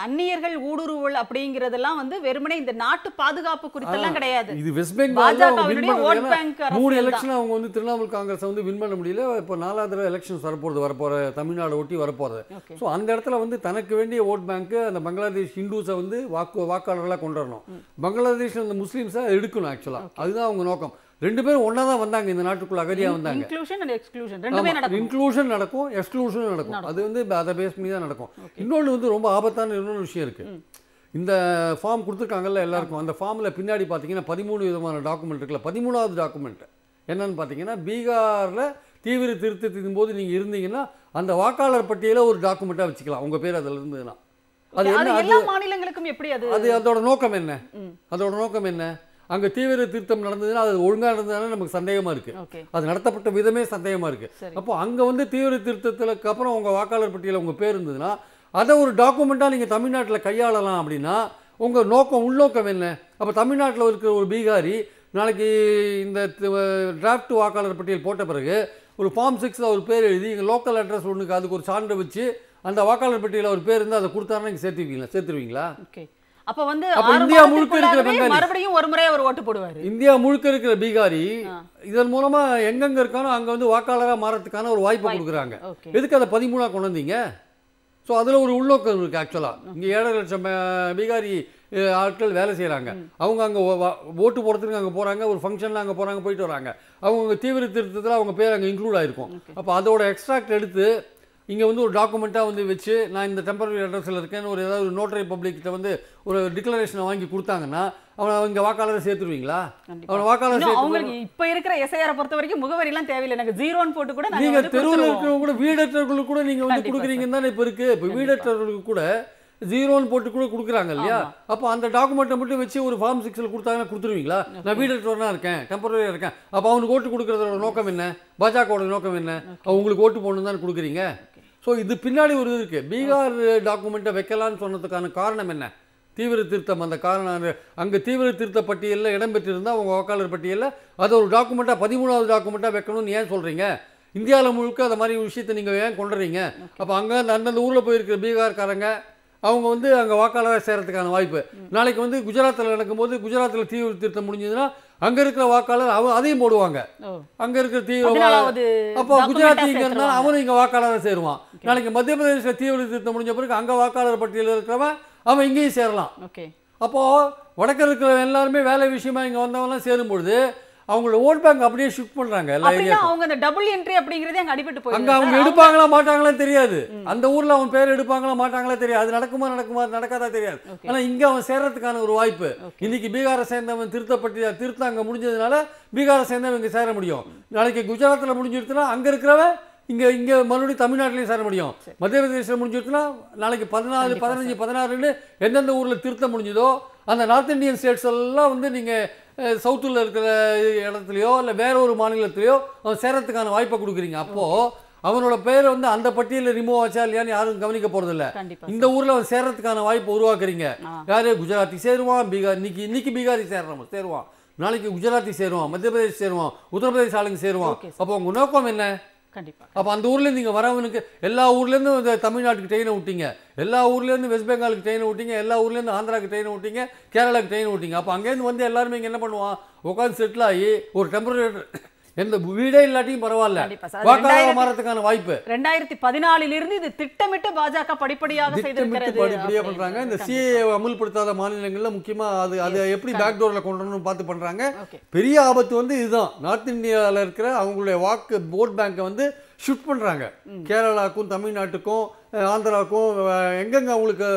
அந்நியர்கள் ஊடுருவல் அப்படிங்கறதெல்லாம் வந்து வெறுமனே இந்த நாட்டு பாதுகாப்பு குறித்தெல்லாம் கிடையாது. இது வெஸ்ட் பெங்கால்ல மூணு எலெக்ஷன் அவங்க வந்து திரிணாமுல் காங்கிரஸ் வந்து வின் பண்ண முடியல. இப்போ 4வது எலெக்ஷன்ஸ் வரப்போற தமிழ்நாடு ஒட்டி வரப்போறது. ஸோ அந்த இடத்துல வந்து தனக்கு வேண்டிய ஓட் பேங்க் அந்த பங்களாதேஷ் ஹிந்துஸை வந்து வாக்காளர்களாக கொண்டு வரணும், பங்களாதேஷ் அந்த முஸ்லீம்ஸை எடுக்கணும். ஆக்சுவலா அதுதான் அவங்க நோக்கம். ரெண்டு பேரும் ஒன்னா தான் வந்தாங்க இந்த நாட்டுக்குள்ள, அகதியா வந்தாங்க. இன்க்ளூஷன் நடக்கும், எக்ஸ்க்ளூஷன் நடக்கும். அது வந்து அதை பேஸ் பண்ணி தான் நடக்கும். இன்னொன்று வந்து ரொம்ப ஆபத்தான இன்னொரு விஷயம் இருக்கு. இந்த ஃபார்ம் கொடுத்துருக்காங்கல்ல எல்லாருக்கும், அந்த ஃபார்மில் பின்னாடி பார்த்தீங்கன்னா 13 விதமான டாக்குமெண்ட் இருக்குல்ல. 13வது டாக்குமெண்ட் என்னன்னு பார்த்தீங்கன்னா, பீகாரில் தீவிர திருத்தத்தின் போது நீங்கள் இருந்தீங்கன்னா அந்த வாக்காளர் பட்டியலை ஒரு டாக்குமெண்ட்டாக வச்சுக்கலாம் உங்கள் பேர் அதில் இருந்ததுன்னா. அது என்ன, எல்லா மாநிலங்களுக்கும் எப்படி அது அதோட நோக்கம் என்ன? அதோட நோக்கம் என்ன? அங்கே தீவிர திருத்தம் நடந்ததுன்னா அது ஒழுங்காக இருந்ததுன்னா நமக்கு சந்தேகமாக இருக்குது. அது நடத்தப்பட்ட விதமே சந்தேகமாக இருக்குது. அப்போ அங்கே வந்து தீவிர திருத்தத்துக்கு அப்புறம் உங்கள் வாக்காளர் பட்டியலில் உங்கள் பேர் இருந்ததுன்னா அதை ஒரு டாக்குமெண்ட்டாக நீங்கள் தமிழ்நாட்டில் கையாளலாம். அப்படின்னா உங்கள் நோக்கம் உள்நோக்கம் என்ன? அப்போ தமிழ்நாட்டில் இருக்கிற ஒரு பீகாரி நாளைக்கு இந்த டிராஃப்ட் வாக்காளர் பட்டியல் போட்ட பிறகு ஒரு ஃபார்ம் 6 ஒரு பேர் எழுதி இங்கே லோக்கல் அட்ரஸ் ஒன்றுக்கு அதுக்கு ஒரு சான்று வச்சு அந்த வாக்காளர் பட்டியலில் ஒரு பேர் இருந்தால் அதை கொடுத்தாருன்னா நீங்கள் சேர்த்துருவீங்களா? அப்ப வந்து இந்தியா முழுக்க இருக்கிற பெங்காலி மறுபடியும் ஒரு முறை அவர் ஓட்டு போடுவார். இந்தியா முழுக்க இருக்கிற பீகாரி இதன் மூலமா எங்கெங்க இருக்கானோ அங்க வந்து வாக்காளராக மாறதுக்கான ஒரு வாய்ப்பை கொடுக்குறாங்க. எதுக்கு அதை 13ஆ கொண்டு வந்தீங்க? ஸோ அதில் ஒரு உள்நோக்கம் இருக்குது. ஆக்சுவலாக இங்கே 7 லட்சம் பீகாரி ஆட்கள் வேலை செய்கிறாங்க. அவங்க அங்கே ஓட்டு போடுறதுக்கு அங்கே போகிறாங்க, ஒரு ஃபங்க்ஷனில் அங்கே போகிறாங்க, போயிட்டு வராங்க. அவங்க தீவிர திருத்தத்தில் அவங்க பேர் அங்கே இன்க்ளூட் ஆகிருக்கும். அப்போ அதோட எக்ஸ்ட்ராக்ட் எடுத்து இங்கே வந்து ஒரு டாக்குமெண்ட்டாக வந்து வச்சு நான் இந்த டெம்பரரி அட்ரஸில் இருக்கேன்னு ஒரு ஏதாவது ஒரு நோட்டரி பப்ளிக்கிட்ட வந்து ஒரு டிக்ளரேஷனை வாங்கி கொடுத்தாங்கன்னா அவனை இங்கே வாக்காளரை சேர்த்துருவீங்களா? அவனை வாக்காளர் சேர்த்து இப்போ இருக்கிற எஸ்ஐஆரை பொறுத்த வரைக்கும் முகவரிலாம் தேவையில்லை, எனக்கு 0ன்னு போட்டு கூட நீங்கள் தெருவில் இருக்கிறவங்க கூட வீடற்றவர்களுக்கு கூட நீங்கள் வந்து கொடுக்குறீங்கன்னு தானே இப்போ இருக்குது. இப்போ வீடற்றவர்களுக்கு கூட 0ன்னு போட்டு கூட கொடுக்குறாங்க இல்லையா? அப்போ அந்த டாக்குமெண்ட்டை மட்டும் வச்சு ஒரு ஃபார்ம் 6 கொடுத்தாங்கன்னா கொடுத்துருவீங்களா? நான் வீடற்றவனா இருக்கேன், டெம்பரரியாக இருக்கேன். அப்போ அவனுக்கு ஓட்டு கொடுக்குறதோட நோக்கம் என்ன? பாஜகவோட நோக்கம் என்ன? உங்களுக்கு ஓட்டு போடணும் தானே கொடுக்குறீங்க. ஸோ இது பின்னாடி ஒரு இது இருக்குது. பீகார் டாக்குமெண்ட்டை வைக்கலான்னு சொன்னதுக்கான காரணம் என்ன? தீவிர திருத்தம். அந்த காரணம் அங்கே தீவிர திருத்த பட்டியலில் இடம்பெற்றிருந்தால் உங்கள் வாக்காளர் பட்டியலில் அதை ஒரு டாக்குமெண்ட்டாக 13வது டாக்குமெண்ட்டாக வைக்கணும்னு ஏன் சொல்கிறீங்க? இந்தியாவில் முழுக்க அந்த மாதிரி விஷயத்தை நீங்கள் ஏன் கொண்டுறீங்க? அப்போ அங்கே அந்தந்த ஊரில் போயிருக்கிற பீகார்காரங்க அவங்க வந்து அங்கே வாக்காளராக சேரத்துக்கான வாய்ப்பு. நாளைக்கு வந்து குஜராத்தில் நடக்கும்போது குஜராத்தில் தீவிர திருத்தம் முடிஞ்சதுன்னா அங்கே இருக்கிற வாக்காளர் அதையும் போடுவாங்க. அங்கே இருக்கிற தீவிர அப்போ குஜராத்தி இங்கே இருந்தாலும் அவனும் இங்கே வாக்காளராக சேருவான். நாளைக்கு மத்திய பிரதேசத்தில் தீவிர திருத்தம் முடிஞ்ச பிறகு அங்கே வாக்காளர் பட்டியலில் இருக்கிறவன் அவன் இங்கேயும் சேரலாம். அப்போது வடக்கு இருக்கிற எல்லாருமே வேலை விஷயமா இங்கே வந்தவங்களாம் சேரும்பொழுது அவங்களோட ஓட் பேங்க் அப்படியே ஷிஃப்ட் பண்றாங்க. எல்லா ஏரியாவும் அவங்க அந்த டபுள் என்ட்ரி அப்படிங்கிறதே அங்க அடிபட்டு போயிடுது. அங்க அவங்க எடுப்பாங்களா மாட்டாங்களா தெரியாது. அந்த ஊர்ல அவன் பேர் எடுப்பாங்களா மாட்டாங்களா தெரியாது. அது நடக்குமா நடக்காதா தெரியாது. ஆனா இங்க அவன் சேர்றதுக்கான ஒரு வாய்ப்பு. இன்னைக்கு பீகாரை சேர்ந்தவன் திருத்தம் அங்க முடிஞ்சதுனால பீகாரை சேர்ந்தவன் இங்க சேர முடியும். நாளைக்கு குஜராத்தில் முடிஞ்சிருச்சுன்னா அங்க இருக்கிறவன் இங்க மறுபடியும் தமிழ்நாட்டிலையும் சேர முடியும். மத்திய பிரதேசத்தில் முடிஞ்சிருச்சுன்னா நாளைக்கு 14, 15, 16 எந்தெந்த ஊர்ல திருத்தம் முடிஞ்சதோ அந்த நார்த் இந்தியன் ஸ்டேட்ஸ் எல்லாம் வந்து நீங்க சவுத்தில் இருக்கிற இடத்துலையோ இல்லை வேற ஒரு மாநிலத்திலையோ அவன் சேரத்துக்கான வாய்ப்பை கொடுக்குறீங்க. அப்போது அவனோட பேர் வந்து அந்த பட்டியலில் ரிமூவ் ஆச்சா இல்லையான்னு யாரும் கவனிக்க போகிறதில்ல. இந்த ஊரில் அவன் சேர்றதுக்கான வாய்ப்பை உருவாக்குறீங்க. யார்? குஜராத்தி சேருவான், பீகார் இன்னைக்கு பீகாரி சேருவான், நாளைக்கு குஜராத்தி சேருவான், மத்திய பிரதேஷ் சேருவான், உத்தரப்பிரதேஷ் ஆளுங்க சேருவான். அப்போ உங்கள் நோக்கம் என்ன? அப்போ அந்த ஊர்லேருந்து நீங்கள் வரவனுக்கு எல்லா ஊர்லேருந்து தமிழ்நாட்டுக்கு ட்ரெயினை விட்டீங்க, எல்லா ஊர்லேருந்து வெஸ்ட் பெங்காலுக்கு ட்ரெயினை விட்டீங்க, எல்லா ஊர்லேருந்து ஆந்திராவுக்கு ட்ரெயினை விட்டீங்க, கேரளாவுக்கு ட்ரெயினை விட்டீங்க. அப்போ அங்கேருந்து வந்து எல்லாருமே இங்கே என்ன பண்ணுவான்? உட்காந்து செட்டில் ஆகி ஒரு டெம்பரரி எந்த வீடே இல்லாட்டியும் பரவாயில்ல வாக்காளர் மாறதுக்கான வாய்ப்பு 2014 இது திட்டமிட்டு பாஜக படிப்படியாக பண்றாங்க. இந்த சிஏ அமல்படுத்தாத மாநிலங்கள்ல முக்கியமா அது எப்படி பேக்டோர்ல கொண்டு வரணும்னு பார்த்து பண்றாங்க. பெரிய ஆபத்து வந்து இதுதான். நார்த் இந்தியாவில் இருக்கிற அவங்களுடைய வாக்கு ஓட் பேங்கை வந்து ஷிஃப்ட் பண்றாங்க. கேரளாவுக்கும் தமிழ்நாட்டுக்கும் ஆந்திராவுக்கும் எங்கெங்க அவங்களுக்கு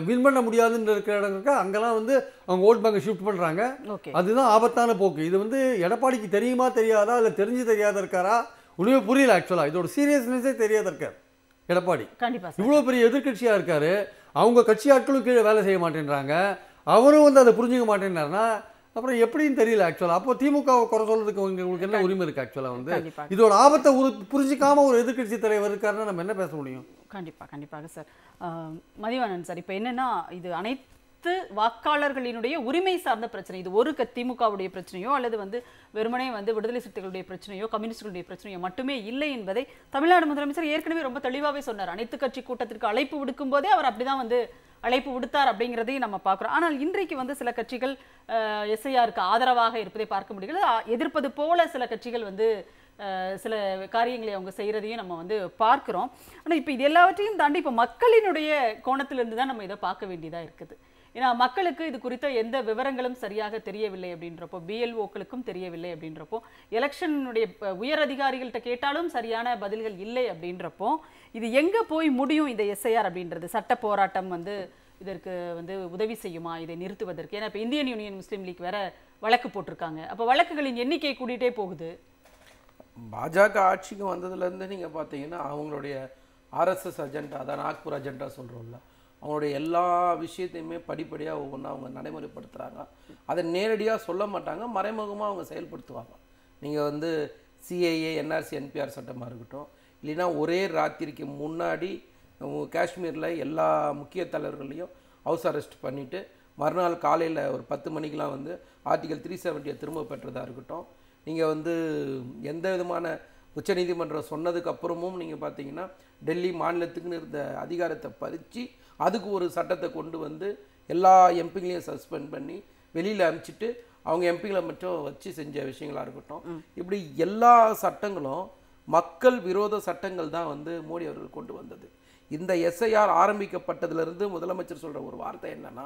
வின் பண்ண முடியாதுன்னு இருக்கிற இடம் இருக்கா அங்கெல்லாம் வந்து அவங்க ஓட் பேங்கை ஷிஃப்ட் பண்றாங்க. அதுதான் ஆபத்தான போக்கு. இது வந்து எடப்பாடிக்கு தெரியுமா தெரியாதா இல்லை தெரிஞ்சு தெரியாத இருக்காரா ஒன்றுமே புரியல. ஆக்சுவலா இதோட சீரியஸ்னஸே தெரியாத இருக்கார் எடப்பாடி. இவ்வளோ பெரிய எதிர்கட்சியா இருக்காரு, அவங்க கட்சி ஆட்களும் கீழே வேலை செய்ய மாட்டேன்றாங்க, அவரும் வந்து அதை புரிஞ்சுக்க மாட்டேன்னாருன்னா அப்புறம் எப்படின்னு தெரியல. ஆக்சுவலாக அப்போ திமுகவை குறை சொல்றதுக்கு உங்களுக்கு என்ன உரிமை இருக்கு? ஆக்சுவலாக வந்து இதோட ஆபத்தை புரிஞ்சிக்காம ஒரு எதிர்கட்சி தலைவர் இருக்காருன்னா நம்ம என்ன பேச முடியும்? கண்டிப்பாக சார். மதிவாணன் சார், இப்போ என்னன்னா இது அனைத்து வாக்காளர்களினுடைய உரிமை சார்ந்த பிரச்சனை. இது ஒரு திமுகவுடைய பிரச்சனையோ அல்லது வந்து வெறுமனே வந்து விடுதலை சிறுத்தைகளுடைய பிரச்சனையோ கம்யூனிஸ்டுகளுடைய பிரச்சனையோ மட்டுமே இல்லை என்பதை தமிழ்நாடு முதலமைச்சர் ஏற்கனவே ரொம்ப தெளிவாகவே சொன்னார். அனைத்து கட்சி கூட்டத்திற்கு அழைப்பு விடுக்கும் போதே அவர் அப்படிதான் வந்து அழைப்பு விடுத்தார் அப்படிங்கிறதையும் நம்ம பார்க்குறோம். ஆனால் இன்றைக்கு வந்து சில கட்சிகள் எஸ்ஐஆருக்கு ஆதரவாக இருப்பதை பார்க்க முடியல, எதிர்ப்பது போல சில கட்சிகள் வந்து சில காரியங்களை அவங்க செய்கிறதையும் நம்ம வந்து பார்க்குறோம். ஆனால் இப்போ இது எல்லாவற்றையும் தாண்டி இப்போ மக்களினுடைய கோணத்திலிருந்து தான் நம்ம இதை பார்க்க வேண்டியதாக இருக்குது. ஏன்னா மக்களுக்கு இது குறித்த எந்த விவரங்களும் சரியாக தெரியவில்லை அப்படின்றப்போ, பிஎல்ஓக்களுக்கும் தெரியவில்லை அப்படின்றப்போ, எலெக்ஷனுடைய உயர் அதிகாரிகள்கிட்ட கேட்டாலும் சரியான பதில்கள் இல்லை அப்படின்றப்போ இது எங்கே போய் முடியும் இந்த எஸ்ஐஆர் அப்படின்றது? சட்ட போராட்டம் வந்து இதற்கு வந்து உதவி செய்யுமா இதை நிறுத்துவதற்கு? ஏன்னா இப்போ இந்தியன் யூனியன் முஸ்லீம் லீக் வேற வழக்கு போட்டிருக்காங்க. அப்போ வழக்குகளின் எண்ணிக்கை கூட்டிகிட்டே போகுது. பாஜக ஆட்சிக்கு வந்ததுலேருந்து நீங்கள் பார்த்தீங்கன்னா அவங்களுடைய ஆர்எஸ்எஸ் அஜெண்டா, அதான் நாக்பூர் அஜெண்டா சொல்கிறோம்ல, அவங்களுடைய எல்லா விஷயத்தையுமே படிப்படியாக ஒவ்வொன்றா அவங்க நடைமுறைப்படுத்துகிறாங்க. அதை நேரடியாக சொல்ல மாட்டாங்க, மறைமுகமாக அவங்க செயல்படுத்துவாங்க. நீங்கள் வந்து சிஏஏ, என்ஆர்சி, என்பிஆர் சட்டமாக இருக்கட்டும், இல்லைன்னா ஒரே ராத்திரிக்கு முன்னாடி காஷ்மீரில் எல்லா முக்கிய தலைவர்களையும் ஹவுஸ் அரெஸ்ட் பண்ணிவிட்டு மறுநாள் காலையில் ஒரு 10 மணிக்கெலாம் வந்து ஆர்டிகல் 370 திரும்ப பெற்றதாக இருக்கட்டும். நீங்கள் வந்து எந்த விதமான உச்சநீதிமன்றம் சொன்னதுக்கப்புறமும் நீங்கள் பார்த்தீங்கன்னா டெல்லி மாநிலத்துக்குன்னு இருந்த அதிகாரத்தை பறித்து அதுக்கு ஒரு சட்டத்தை கொண்டு வந்து எல்லா எம்பிங்களையும் சஸ்பெண்ட் பண்ணி வெளியில் அனுப்பிச்சிட்டு அவங்க எம்பிங்களை மட்டும் வச்சு செஞ்ச விஷயங்களாக இருக்கட்டும். இப்படி எல்லா சட்டங்களும் மக்கள் விரோத சட்டங்கள் தான் வந்து மோடி அவர்கள் கொண்டு வந்தது. இந்த எஸ்ஐஆர் ஆரம்பிக்கப்பட்டதுலேருந்து முதலமைச்சர் சொல்கிற ஒரு வார்த்தை என்னென்னா,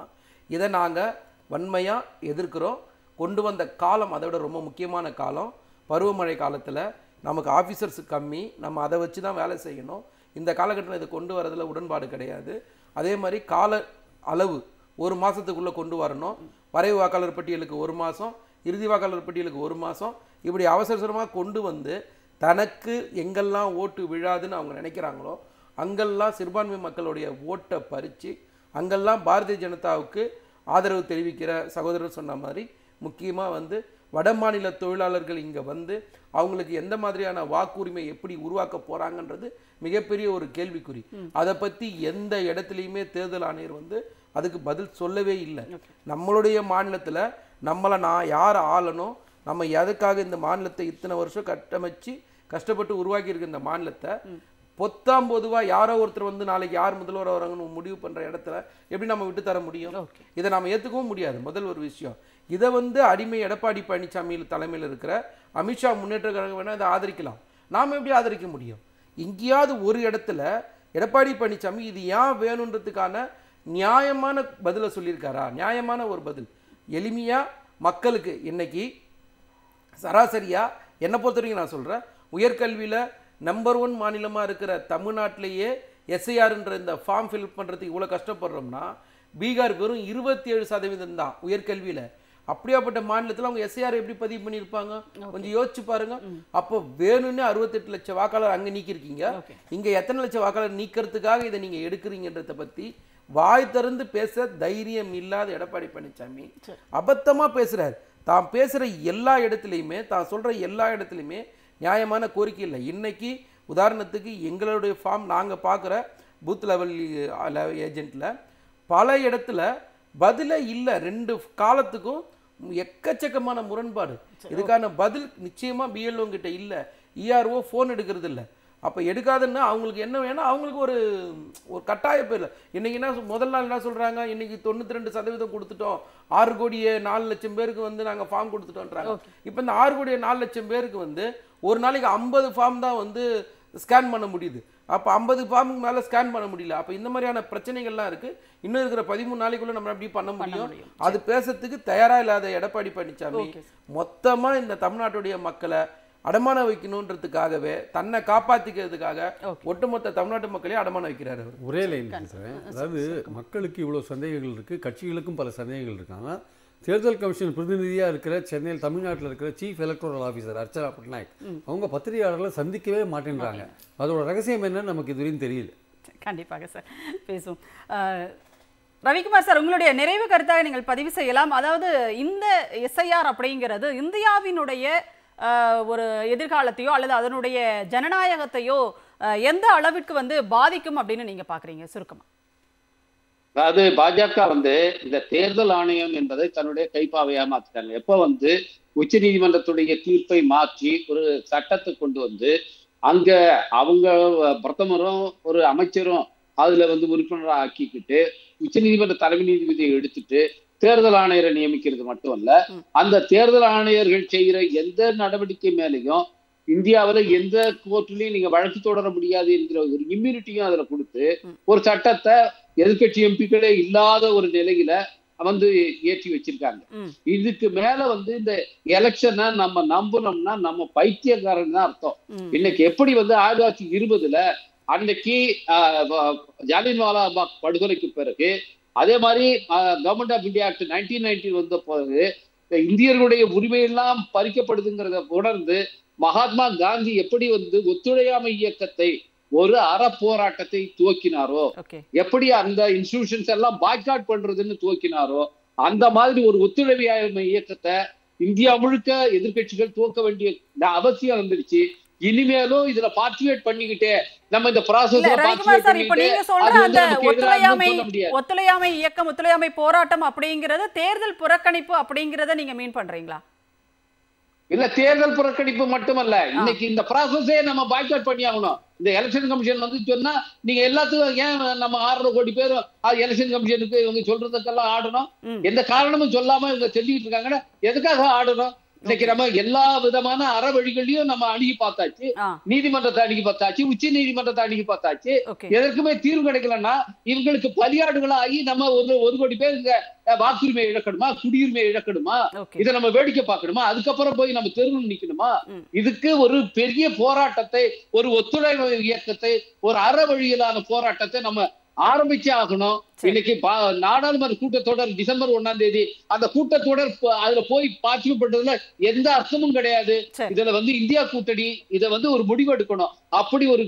இதை நாங்கள் வன்மையாக எதிர்க்கிறோம். கொண்டு வந்த காலம் அதை விட ரொம்ப முக்கியமான காலம். பருவமழை காலத்தில் நமக்கு ஆஃபீஸர்ஸ் கம்மி, நம்ம அதை வச்சு தான் வேலை செய்யணும். இந்த காலகட்டத்தில் இதை கொண்டு வரதில் உடன்பாடு கிடையாது. அதே மாதிரி கால அளவு 1 மாதத்துக்குள்ளே கொண்டு வரணும். வரைவு வாக்காளர் பட்டியலுக்கு 1 மாதம், இறுதி வாக்காளர் பட்டியலுக்கு 1 மாதம், இப்படி அவசரமாக கொண்டு வந்து தனக்கு எங்கெல்லாம் ஓட்டு விழாதுன்னு அவங்க நினைக்கிறாங்களோ அங்கெல்லாம் சிறுபான்மை மக்களுடைய ஓட்டை பறித்து அங்கெல்லாம் பாரதிய ஜனதாவுக்கு ஆதரவு தெரிவிக்கிற சகோதரர் சொன்ன மாதிரி முக்கியமாக வந்து வட மாநில தொழிலாளர்கள் இங்கே வந்து அவங்களுக்கு எந்த மாதிரியான வாக்குரிமை எப்படி உருவாக்க போகிறாங்கன்றது மிகப்பெரிய ஒரு கேள்விக்குறி. அதை பற்றி எந்த இடத்துலையுமே தேர்தல் ஆணையர் வந்து அதுக்கு பதில் சொல்லவே இல்லை. நம்மளுடைய மாநிலத்தில் நம்மளை நான் யார் ஆளணும், நம்ம எதுக்காக இந்த மாநிலத்தை இத்தனை வருஷம் கட்டமைச்சு கஷ்டப்பட்டு உருவாக்கியிருக்க இந்த மாநிலத்தை பொத்தாம் பொதுவாக யாரோ ஒருத்தர் வந்து நாளைக்கு யார் முதல்வர் வராங்கன்னு முடிவு பண்ணுற இடத்துல எப்படி நம்ம விட்டு தர முடியும்? இதை நம்ம ஏற்றுக்கவும் முடியாது. முதல் ஒரு விஷயம், இதை வந்து அடிமை எடப்பாடி பழனிசாமி தலைமையில் இருக்கிற அமித்ஷா முன்னேற்ற கழகம் வேணால் இதை ஆதரிக்கலாம். நாம் எப்படி ஆதரிக்க முடியும்? எங்கேயாவது ஒரு இடத்துல எடப்பாடி பழனிசாமி இது ஏன் வேணுன்றதுக்கான நியாயமான பதிலை சொல்லியிருக்காரா? நியாயமான ஒரு பதில் எளிமையாக மக்களுக்கு இன்னைக்கு சராசரியாக என்னை பொறுத்த வரைக்கும் நான் சொல்கிறேன், உயர்கல்வியில் நம்பர் 1 மாநிலமாக இருக்கிற தமிழ்நாட்டிலேயே எஸ்ஐஆர்ன்ற இந்த ஃபார்ம் ஃபில் பண்ணுறதுக்கு இவ்வளோ கஷ்டப்படுறோம்னா பீகார் வெறும் 27% தான் உயர்கல்வியில். அப்படியாப்பட்ட மாநிலத்தில் அவங்க எஸ்ஐஆர் எப்படி பதிவு பண்ணியிருப்பாங்க? கொஞ்சம் யோசிச்சு பாருங்க. அப்போ வேணும்னு 68 லட்சம் வாக்காளர் அங்கே நீக்கிருக்கீங்க, இங்கே எத்தனை லட்சம் வாக்காளர் நீக்கிறதுக்காக இதை நீங்கள் எடுக்கிறீங்கன்றதை பற்றி வாய் திறந்து பேச தைரியம் இல்லாத எடப்பாடி பழனிசாமி அபத்தமாக பேசுகிறார். தான் பேசுகிற எல்லா இடத்துலையுமே, தான் சொல்கிற எல்லா இடத்துலையுமே நியாயமான கோரிக்கை இல்லை. இன்றைக்கி உதாரணத்துக்கு எங்களுடைய ஃபார்ம் நாங்கள் பார்க்குற பூத் லெவல் ஏஜென்ட்டில் பல இடத்துல பதிலே இல்லை. 2 காலத்துக்கும் எக்கச்சக்கமான முரண்பாடு. இதுக்கான பதில் நிச்சயமாக பிஎல்ஓ கிட்ட இல்லை. இஆர்ஓ ஃபோன் எடுக்கிறது இல்லை. அப்போ எடுக்காதுன்னா அவங்களுக்கு என்ன வேணும்? அவங்களுக்கு ஒரு கட்டாய பேர். இன்றைக்கி என்ன முதல் நாள் என்ன சொல்கிறாங்க, இன்றைக்கி 92% கொடுத்துட்டோம், 6 கோடியே 4 லட்சம் பேருக்கு வந்து நாங்கள் ஃபார்ம் கொடுத்துட்டோன்றாங்க. இப்போ இந்த 6 கோடியே 4 லட்சம் பேருக்கு வந்து ஒரு நாளைக்கு 50 ஃபார்ம் தான் வந்து ஸ்கேன் பண்ண முடியுது. அப்போ 50 ஃபார்முக்கு மேலே ஸ்கேன் பண்ண முடியல. அப்போ இந்த மாதிரியான பிரச்சனைகள்லாம் இருக்குது. இன்னும் இருக்கிற 13 நாளைக்குள்ளே நம்ம எப்படி பண்ண முடியும்? அது பேசுறதுக்கு தயாராக இல்லாத எடப்பாடி பழனிசாமி மொத்தமாக இந்த தமிழ்நாட்டுடைய மக்களை அடமான வைக்கணுன்றதுக்காகவே, தன்னை காப்பாற்றிக்கிறதுக்காக ஒட்டுமொத்த தமிழ்நாட்டு மக்களையும் அடமான வைக்கிறாரு. ஒரே லைன் சார், அதாவது மக்களுக்கு இவ்வளோ சந்தேகங்கள் இருக்குது, கட்சிகளுக்கும் பல சந்தேகங்கள் இருக்காங்க. தேர்தல் கமிஷன் பிரதிநிதியாக இருக்கிற சென்னையில் தமிழ்நாட்டில் இருக்கிற chief electoral officer Archana Patnaik அவங்க பத்திரிகையாளர்களை சந்திக்கவே மாட்டேன்றாங்க. அதோட ரகசியம் என்னன்னு நமக்கு இதுவரையும் தெரியல. கண்டிப்பாக சார் பேசுவோம். ரவிக்குமார் சார், உங்களுடைய நிறைவு கருத்தாக நீங்கள் பதிவு செய்யலாம். அதாவது இந்த எஸ்ஐஆர் அப்படிங்கிறது இந்தியாவினுடைய ஒரு எதிர்காலத்தையோ அல்லது அதனுடைய ஜனநாயகத்தையோ எந்த அளவிற்கு வந்து பாதிக்கும் அப்படின்னு நீங்க பாக்குறீங்க சுருக்கமா? அதாவது பாஜக வந்து இந்த தேர்தல் ஆணையம் என்பதை தன்னுடைய கைப்பாவையா மாத்திட்டாங்க. எப்ப வந்து உச்ச நீதிமன்றத்துடைய தீர்ப்பை மாற்றி ஒரு சட்டத்தை கொண்டு வந்து அங்க அவங்க பிரதமரும் ஒரு அமைச்சரும் அதுல வந்து உறுப்பினராக ஆக்கிக்கிட்டு உச்ச நீதிமன்ற தலைமை நீதிபதியை எடுத்துட்டு தேர்தல் ஆணையரை நியமிக்கிறது மட்டுமல்ல, அந்த தேர்தல் ஆணையர்கள் செய்கிற எந்த நடவடிக்கை மேலையும் இந்தியாவில் எந்த கோர்ட்லயும் நீங்க வழக்கு தொடர முடியாது என்கிற ஒரு இம்யூனிட்டியும் அதுல கொடுத்து ஒரு சட்டத்தை எதிர்கட்சி எம்பிக்களே இல்லாத ஒரு நிலையில வந்து ஏற்றி வச்சிருக்காங்க. இதுக்கு மேல வந்து இந்த எலெக்ஷனை நம்ம நம்பணும்னா நம்ம பைத்தியக்காரன் தான் அர்த்தம். இன்னைக்கு எப்படி வந்து 1920 அன்னைக்கு ஜாலியன்வாலாபாக் படுகொலைக்கு பிறகு, அதே மாதிரி கவர்மெண்ட் ஆஃப் இந்தியா ஆக்ட் 1990 வந்த போது இந்தியர்களுடைய உரிமையெல்லாம் பறிக்கப்படுதுங்கிறத உணர்ந்து மகாத்மா காந்தி எப்படி ஒத்துழையாமை இயக்கத்தை ஒரு போராட்டத்தை துவக்கினாரோ, எப்படி அந்த இன்ஸ்டிடியூஷன்ஸ் எல்லாம் பாய்காட் பண்றதுன்னு துவக்கினாரோ, அந்த மாதிரி ஒரு ஒத்துழையாமை இயக்கத்தை இந்தியா முழுக்க எதிர்கட்சிகள் துவக்க வேண்டிய அவசியம் வந்துருச்சு. இனிமேலும் இதுல பார்ட்டிசிபேட் பண்ணிக்கிட்டே நம்ம இந்த ப்ராசஸ்ல ஒத்துழையாமை இயக்கம், ஒத்துழையாமை போராட்டம் அப்படிங்கறது தேர்தல் புறக்கணிப்பு அப்படிங்கறத நீங்க மீன் பண்றீங்களா? இல்ல, தேர்தல் புறக்கணிப்பு மட்டுமல்ல, இன்னைக்கு இந்த ப்ராசஸே நம்ம பாய்காட் பண்ணி ஆகணும். இந்த எலெக்ஷன் கமிஷன் சொன்னா நீங்க எல்லாத்துக்கும் ஏன் நம்ம 600 கோடி பேர் எலெக்ஷன் கமிஷனுக்கு இவங்க சொல்றதுக்கெல்லாம் ஆடணும்? எந்த காரணமும் சொல்லாம இவங்க சொல்லிட்டு இருக்காங்கன்னா எதுக்காக ஆடணும்? இன்னைக்கு நம்ம எல்லா விதமான வழிகளையும் நம்ம அணுகி பார்த்தாச்சு, நீதிமன்றத்தை அணுகி பார்த்தாச்சு, உச்ச நீதிமன்றத்தை அணுகி பார்த்தாச்சு. எதற்குமே தீர்வு கிடைக்கலன்னா இவங்களுக்கு பலியாடுகளாகி நம்ம 1 கோடி பேர் வாக்குரிமை இழக்கணுமா, குடியுரிமை இழக்கணுமா? இதை நம்ம வேடிக்கை பார்க்கணுமா? அதுக்கப்புறம் போய் நம்ம தெருவில் நிக்கணுமா? இதுக்கு ஒரு பெரிய போராட்டத்தை, ஒரு ஒத்துழைப்பு இயக்கத்தை, ஒரு வழியிலான போராட்டத்தை நம்ம ஆரம்பிச்சே ஆகணும். இன்னைக்கு நாடாளுமன்ற கூட்டத்தொடர் டிசம்பர் 1ஆம் தேதி, அந்த கூட்டத்தொடர் அதுல போய் பார்ட்டிசிபேட் பண்றதுல எந்த அர்த்தமும் கிடையாது. இதுல இந்தியா கூட்டணி இதை ஒரு முடிவு எடுக்கணும். அப்படி ஒரு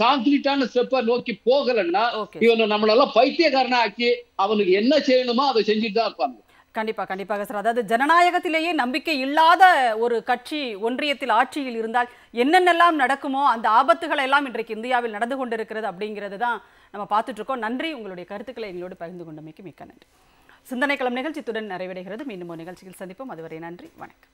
கான்கிரீட்டான ஸ்டெப்பை நோக்கி போகலன்னா இவனை நம்மளெல்லாம் பைத்தியக்காரனா ஆக்கி அவனுக்கு என்ன செய்யணுமோ அதை செஞ்சுட்டு தான் இருப்பாங்க. கண்டிப்பாக சார். அதாவது ஜனநாயகத்திலேயே நம்பிக்கை இல்லாத ஒரு கட்சி ஒன்றியத்தில் ஆட்சியில் இருந்தால் என்னென்னலாம் நடக்குமோ அந்த ஆபத்துகள் எல்லாம் இன்றைக்கு இந்தியாவில் நடந்து கொண்டிருக்கிறது அப்படிங்கிறது தான் நம்ம பார்த்துட்டு இருக்கோம். நன்றி, உங்களுடைய கருத்துக்களை எங்களோடு பகிர்ந்து கொண்டமைக்கு மிக்க நன்றி. சிந்தனை களம் நிகழ்ச்சி இத்துடன் நிறைவடைகிறது. மீண்டும் ஒரு நிகழ்ச்சியில் சந்திப்போம். அதுவரை நன்றி, வணக்கம்.